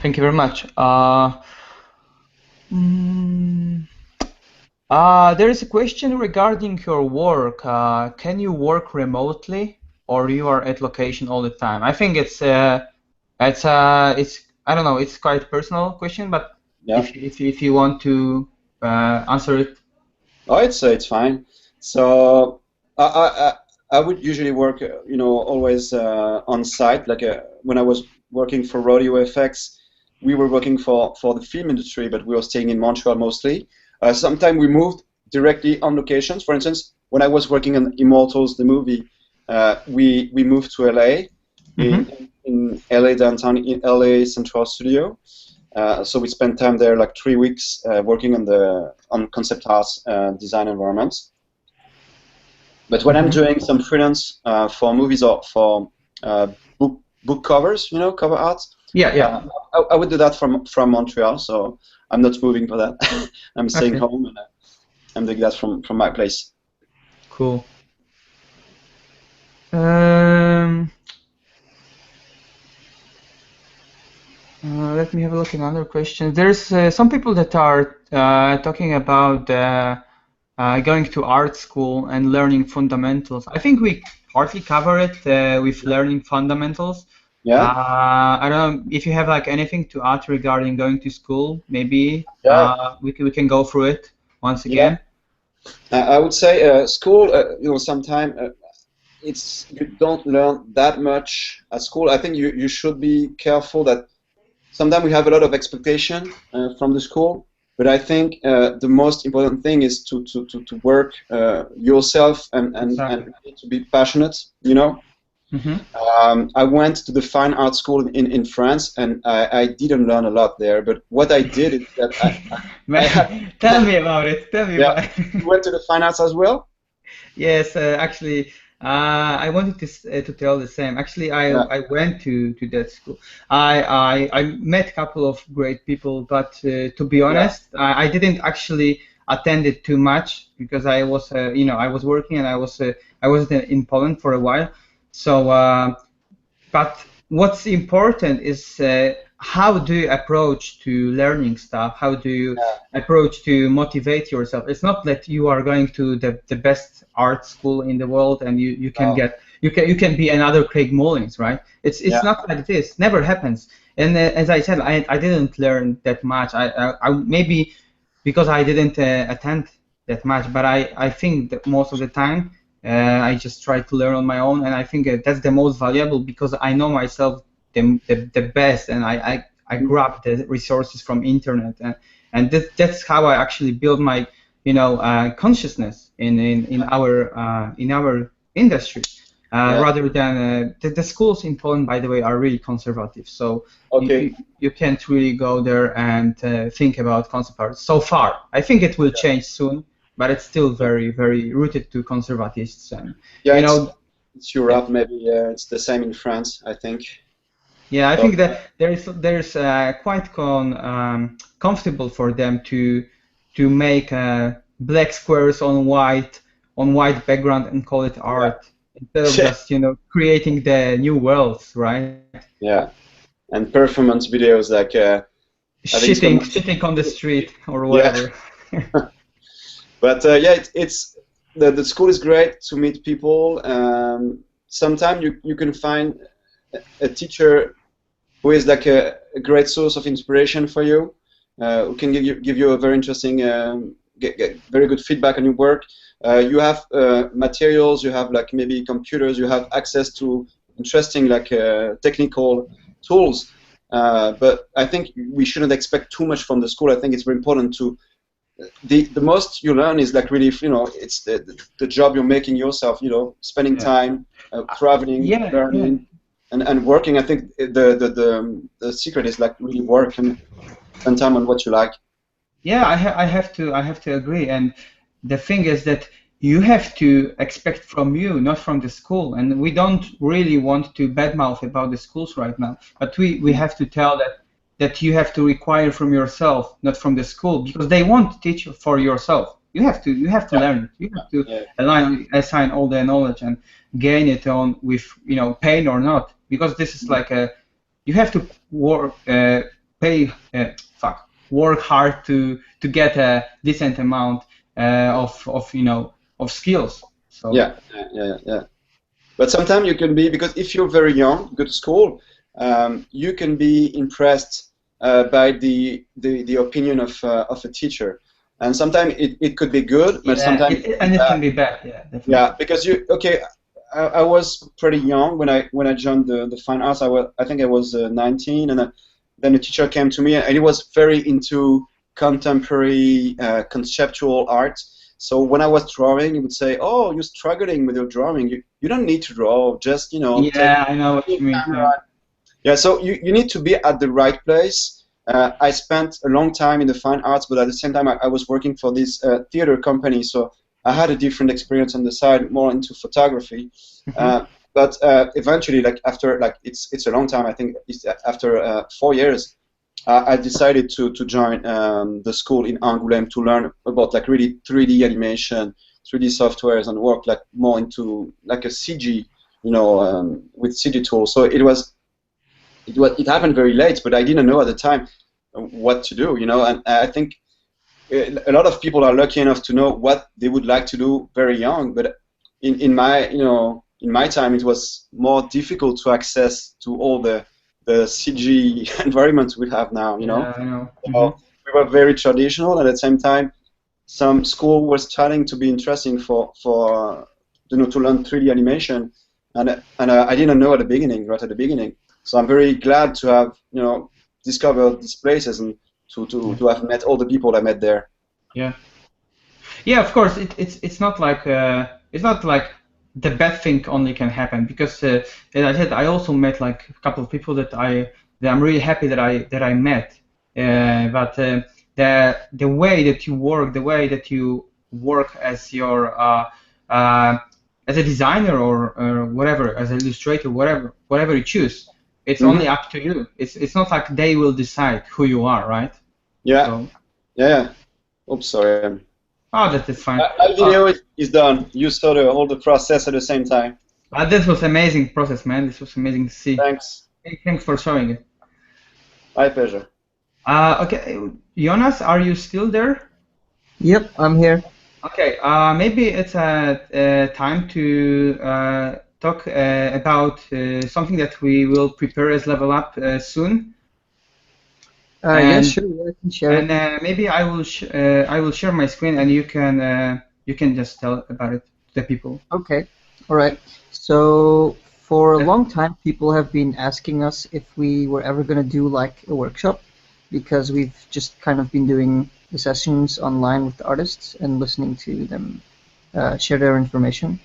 Thank you very much. There is a question regarding your work. Can you work remotely, or you are at location all the time? I think it's I don't know. It's quite a personal question, but if you want to answer it. Oh, it's fine. So I would usually work, always on site. Like when I was working for Rodeo FX, we were working for the film industry, but we were staying in Montreal mostly. Sometimes we moved directly on locations. For instance, when I was working on Immortals, the movie, we moved to LA, in LA downtown, in LA Central Studio. So we spent time there, like 3 weeks, working on concept art design environments. But when I'm doing some freelance for movies or for book covers, cover art. Yeah. I would do that from Montreal, so I'm not moving for that. I'm staying home and I'm doing that from my place. Cool. Let me have a look at another question. There's some people that are talking about going to art school and learning fundamentals. I think we partly cover it with learning fundamentals. Yeah. I don't know if you have like anything to add regarding going to school. Maybe we can go through it once again. I would say school. Sometimes you don't learn that much at school. I think you should be careful that sometimes we have a lot of expectation from the school. But I think the most important thing is to work yourself and to be passionate. I went to the fine art school in France, and I didn't learn a lot there. But what I did is that tell me about it. Tell me about it. You went to the fine arts as well? Yes, actually, I wanted to tell the same. Actually, Yeah. I went to that school. I met a couple of great people, but to be Yeah. honest, I didn't actually attend it too much because I was, I was working and I was in Poland for a while. So, but what's important is how do you approach to learning stuff? How do you approach to motivate yourself? It's not that you are going to the best art school in the world and you can Oh, get you can be another Craig Mullins, right? It's yeah. not like this. Never happens. And as I said, I didn't learn that much. I maybe because I didn't attend that much, but I think that most of the time I just try to learn on my own, and I think that's the most valuable because I know myself the best, and I grab the resources from internet, and that's how I actually build my consciousness in our industry. Yeah. Rather than the schools in Poland, by the way, are really conservative. So Okay. you can't really go there and think about concept art so far. I think it will change soon, but it's still very, very rooted to conservatists. And Yeah, you it's know, it's yeah, Europe. Maybe it's the same in France, I think. yeah, I So think that there's quite comfortable for them to make black squares on white background and call it art instead of yeah, just creating the new worlds, right? yeah. And performance videos like I think it's called. Shitting on the street or Yeah, whatever. but yeah, it's the school is great to meet people. Sometimes you can find a teacher who is like a great source of inspiration for you, who can give you a very interesting, get very good feedback on your work. You have materials, you have like maybe computers, you have access to interesting like technical tools. But I think we shouldn't expect too much from the school. I think it's very important to the most you learn is like really it's the job you're making yourself. Spending Yeah. time, traveling, Yeah. learning, and working. I think the secret is like really work and spend time on what you like. Yeah, I have to agree. And the thing is that you have to expect from you, not from the school. And we don't really want to badmouth about the schools right now, but we have to tell that you have to require from yourself, not from the school, because they won't teach you for yourself. You have to Yeah, learn it. You have to yeah, assign all the knowledge and gain it on with pain or not, because this is like a you have to work pay work hard to get a decent amount of skills. So yeah. But sometimes you can be, because if you're very young, you go to school, you can be impressed by the opinion of a teacher, and sometimes it could be good, but yeah, sometimes it could be and it bad. can be bad. Yeah, Yeah, definitely. because I was pretty young when I joined the fine arts. I think I was 19, and then the teacher came to me, and he was very into contemporary conceptual art. So when I was drawing, he would say, "Oh, you're struggling with your drawing. You don't need to draw. Just take Yeah, I know what your you mean. Yeah. camera." Yeah, so you need to be at the right place. I spent a long time in the fine arts, but at the same time, I was working for this theater company, so I had a different experience on the side, more into photography. Mhm. But eventually, like after like it's a long time. I think it's after 4 years, I decided to join the school in Angoulême to learn about like really 3D animation, 3D softwares, and work like more into like a CG, with CG tools. So it happened very late, but I didn't know at the time what to do, and I think a lot of people are lucky enough to know what they would like to do very young, but in my in my time it was more difficult to access to all the CG environments we have now. Yeah, I know. So we were very traditional, and at the same time some school was starting to be interesting for to learn 3D animation, and I didn't know at the beginning, right at the beginning. So I'm very glad to have discovered these places and to have met all the people I met there. Yeah. Yeah, of course. It's not like the bad thing only can happen because as I said, I also met like a couple of people that I'm really happy that I met. But the way that you work, the way that you work as your as a designer or whatever, as an illustrator, whatever you choose, it's Mhm. only up to you. It's not like they will decide who you are, right? Yeah. So, Yeah. Oops, sorry. oh, that is fine. My video is done. You saw the whole process at the same time. This was amazing process, man. This was amazing to see. Thanks. Thanks for showing it. My pleasure. Okay, Jonas, are you still there? Yep, I'm here. Okay, maybe it's time to talk about something that we will prepare as Level Up soon. Yeah, And- sure. Yeah, I can share it. And maybe I will share my screen, and you can just tell about it to the people. Okay, all right. So for a long time, people have been asking us if we were ever going to do like a workshop, because we've just kind of been doing the sessions online with the artists and listening to them share their information.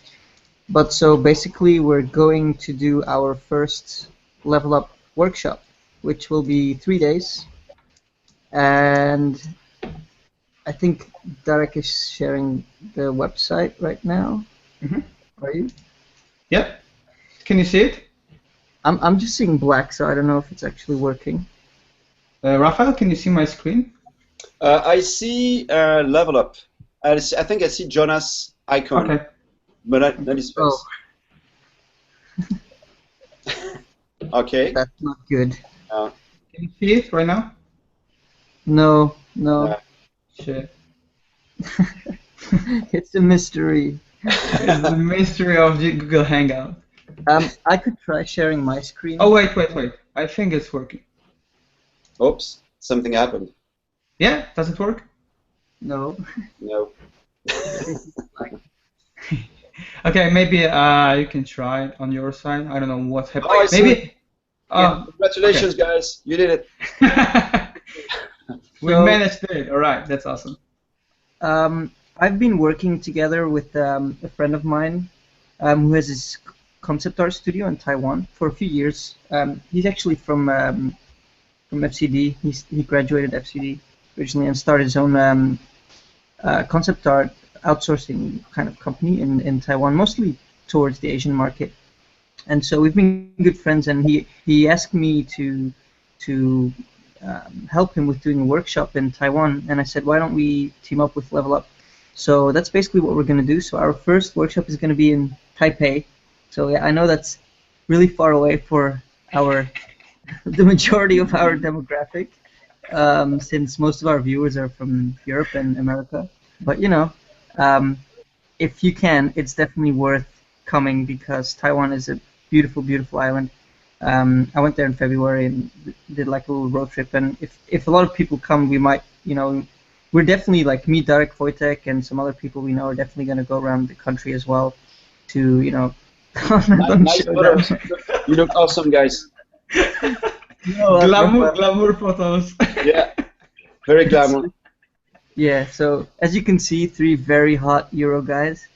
But so basically, we're going to do our first Level Up workshop, which will be 3 days, and I think Darek is sharing the website right now. Mhm. Are you? Yep. Can you see it? I'm just seeing black, so I don't know if it's actually working. Raphael, can you see my screen? I see Level Up. I think I see Jonas' icon, Okay. but not his face. Okay. That's not good. Can you see it right now? No. Yeah. Shit. It's a mystery. It's the mystery of the Google Hangout. I could try sharing my screen. Oh, wait. I think it's working. Oops, something happened. Yeah, does it work? No. No. Okay, maybe you can try it on your side. I don't know what happened. Oh, I see. Maybe. Yeah. Congratulations, guys. You did it. We So- managed it. All right, that's awesome. I've been working together with a friend of mine who has his concept art studio in Taiwan for a few years. He's actually from FCD. He graduated FCD originally and started his own concept art outsourcing kind of company in Taiwan, mostly towards the Asian market. And so we've been good friends, and he asked me to help him with doing a workshop in Taiwan, and I said, why don't we team up with Level Up? So that's basically what we're going to do. So our first workshop is going to be in Taipei. So yeah, I know that's really far away for the majority of our demographic, since most of our viewers are from Europe and America. But if you can, it's definitely worth coming, because Taiwan is a beautiful, beautiful island. I went there in February and did like a little road trip, and if a lot of people come, we might, we're definitely, like me, Darek, Wojtek, and some other people we know are definitely going to go around the country as well to, Nice photos. You look awesome, guys. Glamour photos. Yeah, very glamour. Yeah, so as you can see, 3 very hot Euro guys.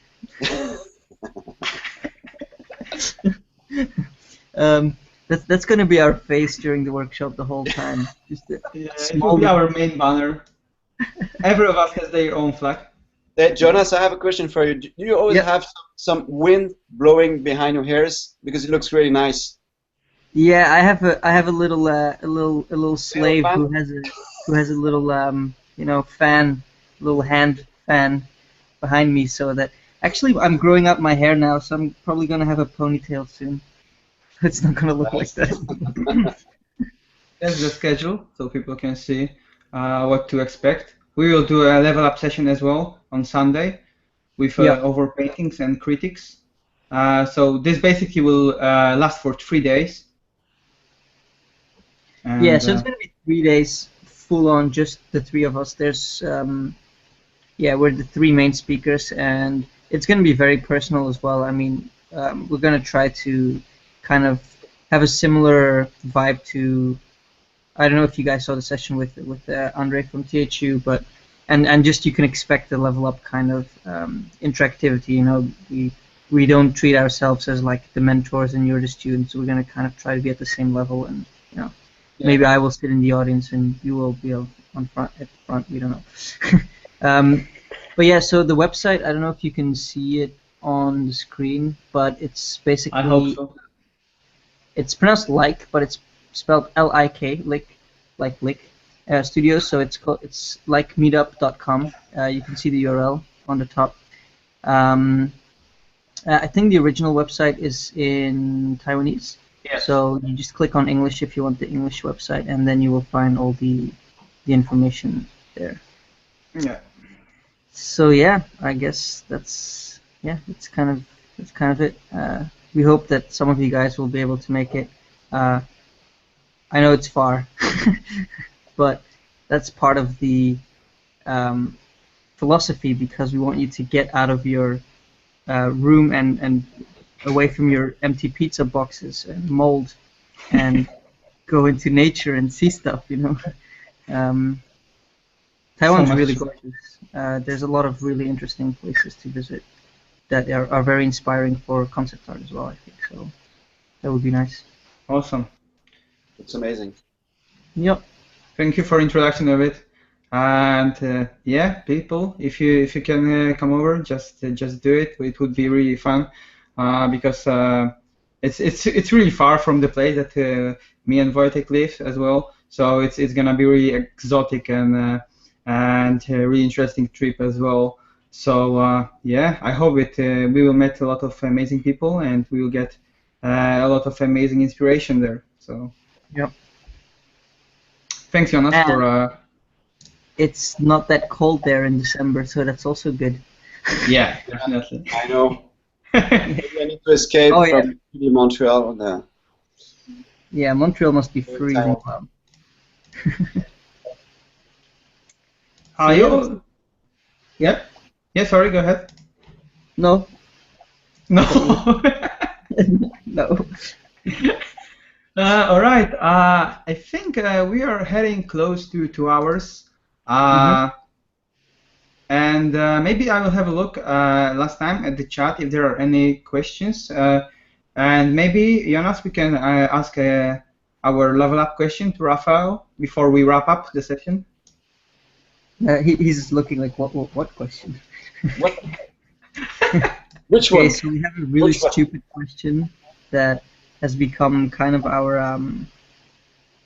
That's gonna be our face during the workshop the whole time. Just a Yeah, it small will be our main banner. Every of us has their own flag. Jonas, I have a question for you. Do you always Yeah. have some wind blowing behind your hairs? Because it looks really nice. Yeah, I have a little slave fan? who has a little fan, little hand fan behind me, so that actually I'm growing out my hair now, so I'm probably gonna have a ponytail soon. It's not gonna look like that. That's the schedule, so people can see what to expect. We will do a level up session as well on Sunday with Yeah. overpaintings and critics. So this basically will last for 3 days. And, Yeah, so it's gonna be 3 days full on, just the 3 of us. There's we're the 3 main speakers, and it's gonna be very personal as well. I mean, we're gonna try to kind of have a similar vibe to, I don't know if you guys saw the session with Andre from THU, but and just you can expect the Level Up kind of interactivity. We don't treat ourselves as like the mentors and you're the students. We're gonna kind of try to be at the same level, and maybe I will sit in the audience and you will be at the front. We don't know. But yeah, so the website, I don't know if you can see it on the screen, but it's basically. I hope so. It's pronounced like, but it's spelled L-I-K, Lick, like Lick Studios. So it's likemeetup.com. You can see the URL on the top. I think the original website is in Taiwanese. Yes. So you just click on English if you want the English website, and then you will find all the information there. Yeah. So yeah, I guess that's kind of it. We hope that some of you guys will be able to make it. I know it's far, but that's part of the philosophy, because we want you to get out of your room and away from your empty pizza boxes and mold and go into nature and see stuff, you know. Taiwan's really gorgeous. There's a lot of really interesting places to visit that are very inspiring for concept art as well, I think. So that would be nice. Awesome. It's amazing. Yep. Thank you for introduction of it. And yeah, people, if you can come over, just do it. It would be really fun because it's really far from the place that me and Wojtek live as well. So it's gonna be really exotic and really interesting trip as well. So yeah, I hope we will meet a lot of amazing people and we will get a lot of amazing inspiration there. So yep. Thanks, Jonas, for. It's not that cold there in December, so that's also good. Yeah, definitely. I know. Maybe I need to escape from Montreal. No. Yeah, Montreal must be freezing. Are you? Yep. Yeah, sorry, go ahead. No. No. No. All right. I think we are heading close to 2 hours. And maybe I will have a look last time at the chat if there are any questions. And maybe, Jonas, we can ask our level up question to Raphael before we wrap up the session. He's just looking like, what question? What? Which one? Okay, so we have a really stupid question that has become kind of our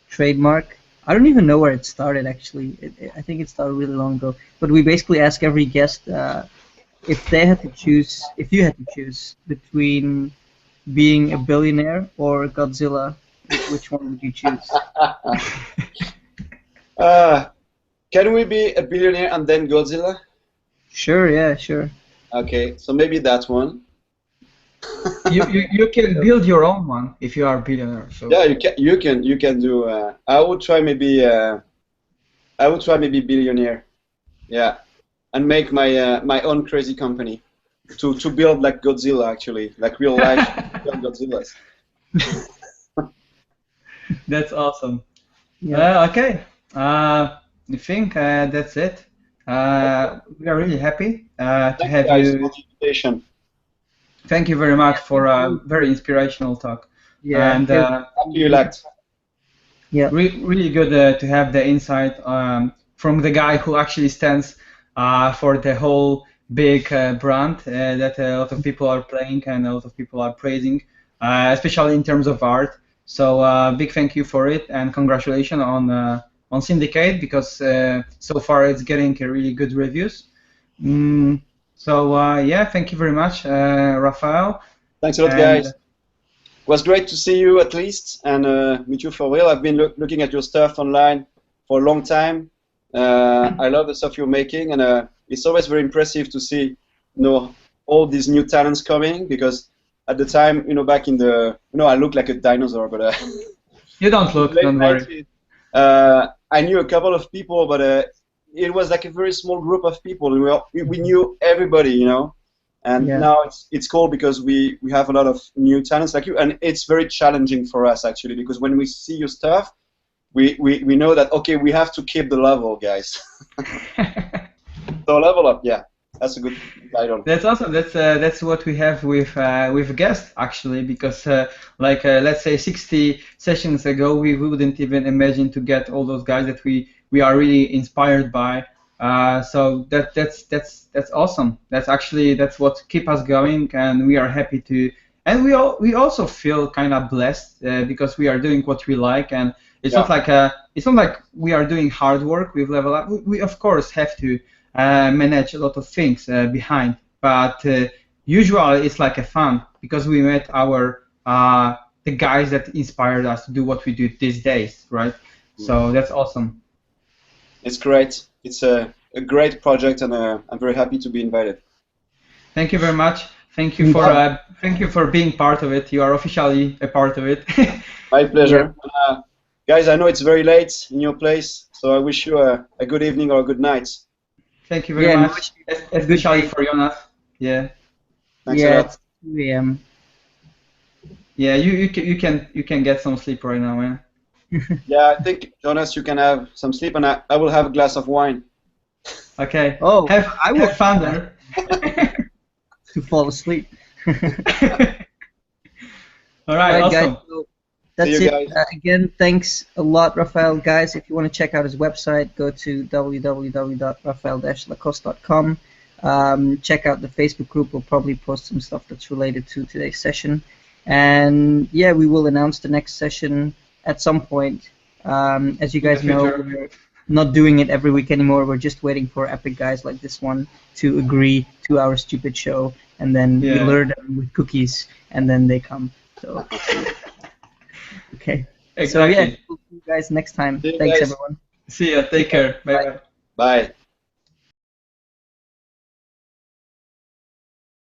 trademark. I don't even know where it started, actually. I think it started really long ago. But we basically ask every guest if you had to choose between being a billionaire or Godzilla, which one would you choose? Can we be a billionaire and then Godzilla? Sure, yeah, sure. Okay, so maybe that one. you can build your own one if you are a billionaire. So. Yeah, you can do. I would try maybe billionaire. Yeah, and make my own crazy company to build like Godzilla, actually, like real life Godzillas. That's awesome. Yeah. Okay. I think that's it. We are really happy to have you. For the invitation. Thank you very much for a very inspirational talk. Yeah. And happy you liked. Yeah. Really good to have the insight from the guy who actually stands for the whole big brand that a lot of people are playing and a lot of people are praising, especially in terms of art. So big thank you for it and congratulations on Syndicate, because so far it's getting really good reviews. So yeah, thank you very much, Raphael. Thanks a lot, guys. It was great to see you at least and meet you for real. I've been looking at your stuff online for a long time. I love the stuff you're making, and it's always very impressive to see, all these new talents coming. Because at the time, back in the, I look like a dinosaur, but you don't look. Don't worry. I knew a couple of people, but it was like a very small group of people. We knew everybody, and now it's cool because we have a lot of new talents like you, and it's very challenging for us actually, because when we see your stuff, we know that okay, we have to keep the level, guys. So level up, yeah. That's a good title. That's awesome. That's what we have with guests actually, because let's say 60 sessions ago we wouldn't even imagine to get all those guys that we are really inspired by, So that's awesome. That's what keep us going, and we are happy to. And we also feel kind of blessed because we are doing what we like, and it's not like we are doing hard work with Level Up. We of course have to manage a lot of things behind, but usually it's like a fun because we met our the guys that inspired us to do what we do these days, right? So that's awesome. It's great. It's a great project, and I'm very happy to be invited. Thank you very much. Thank you for being part of it. You are officially a part of it. My pleasure. Guys, I know it's very late in your place, so I wish you a good evening or a good night. Thank you very much, especially for Jonas. Yeah. Thanks a lot. It's 2 a.m. Yeah, you can get some sleep right now, man. Yeah, I think, Jonas, you can have some sleep, and I will have a glass of wine. Okay. Oh, have fun there. To fall asleep. All right, awesome. Guys, so that's See you it. guys. Again, thanks a lot, Raphael. Guys, if you want to check out his website, go to www.raphael-lacoste.com. Check out the Facebook group. We'll probably post some stuff that's related to today's session. And yeah, we will announce the next session at some point. As you guys know, we're not doing it every week anymore. We're just waiting for epic guys like this one to agree to our stupid show, and then we lure them with cookies, and then they come. So okay. Exactly. So yeah, we'll see you guys next time. Thanks, guys. everyone. See ya. Take care. Bye. Bye.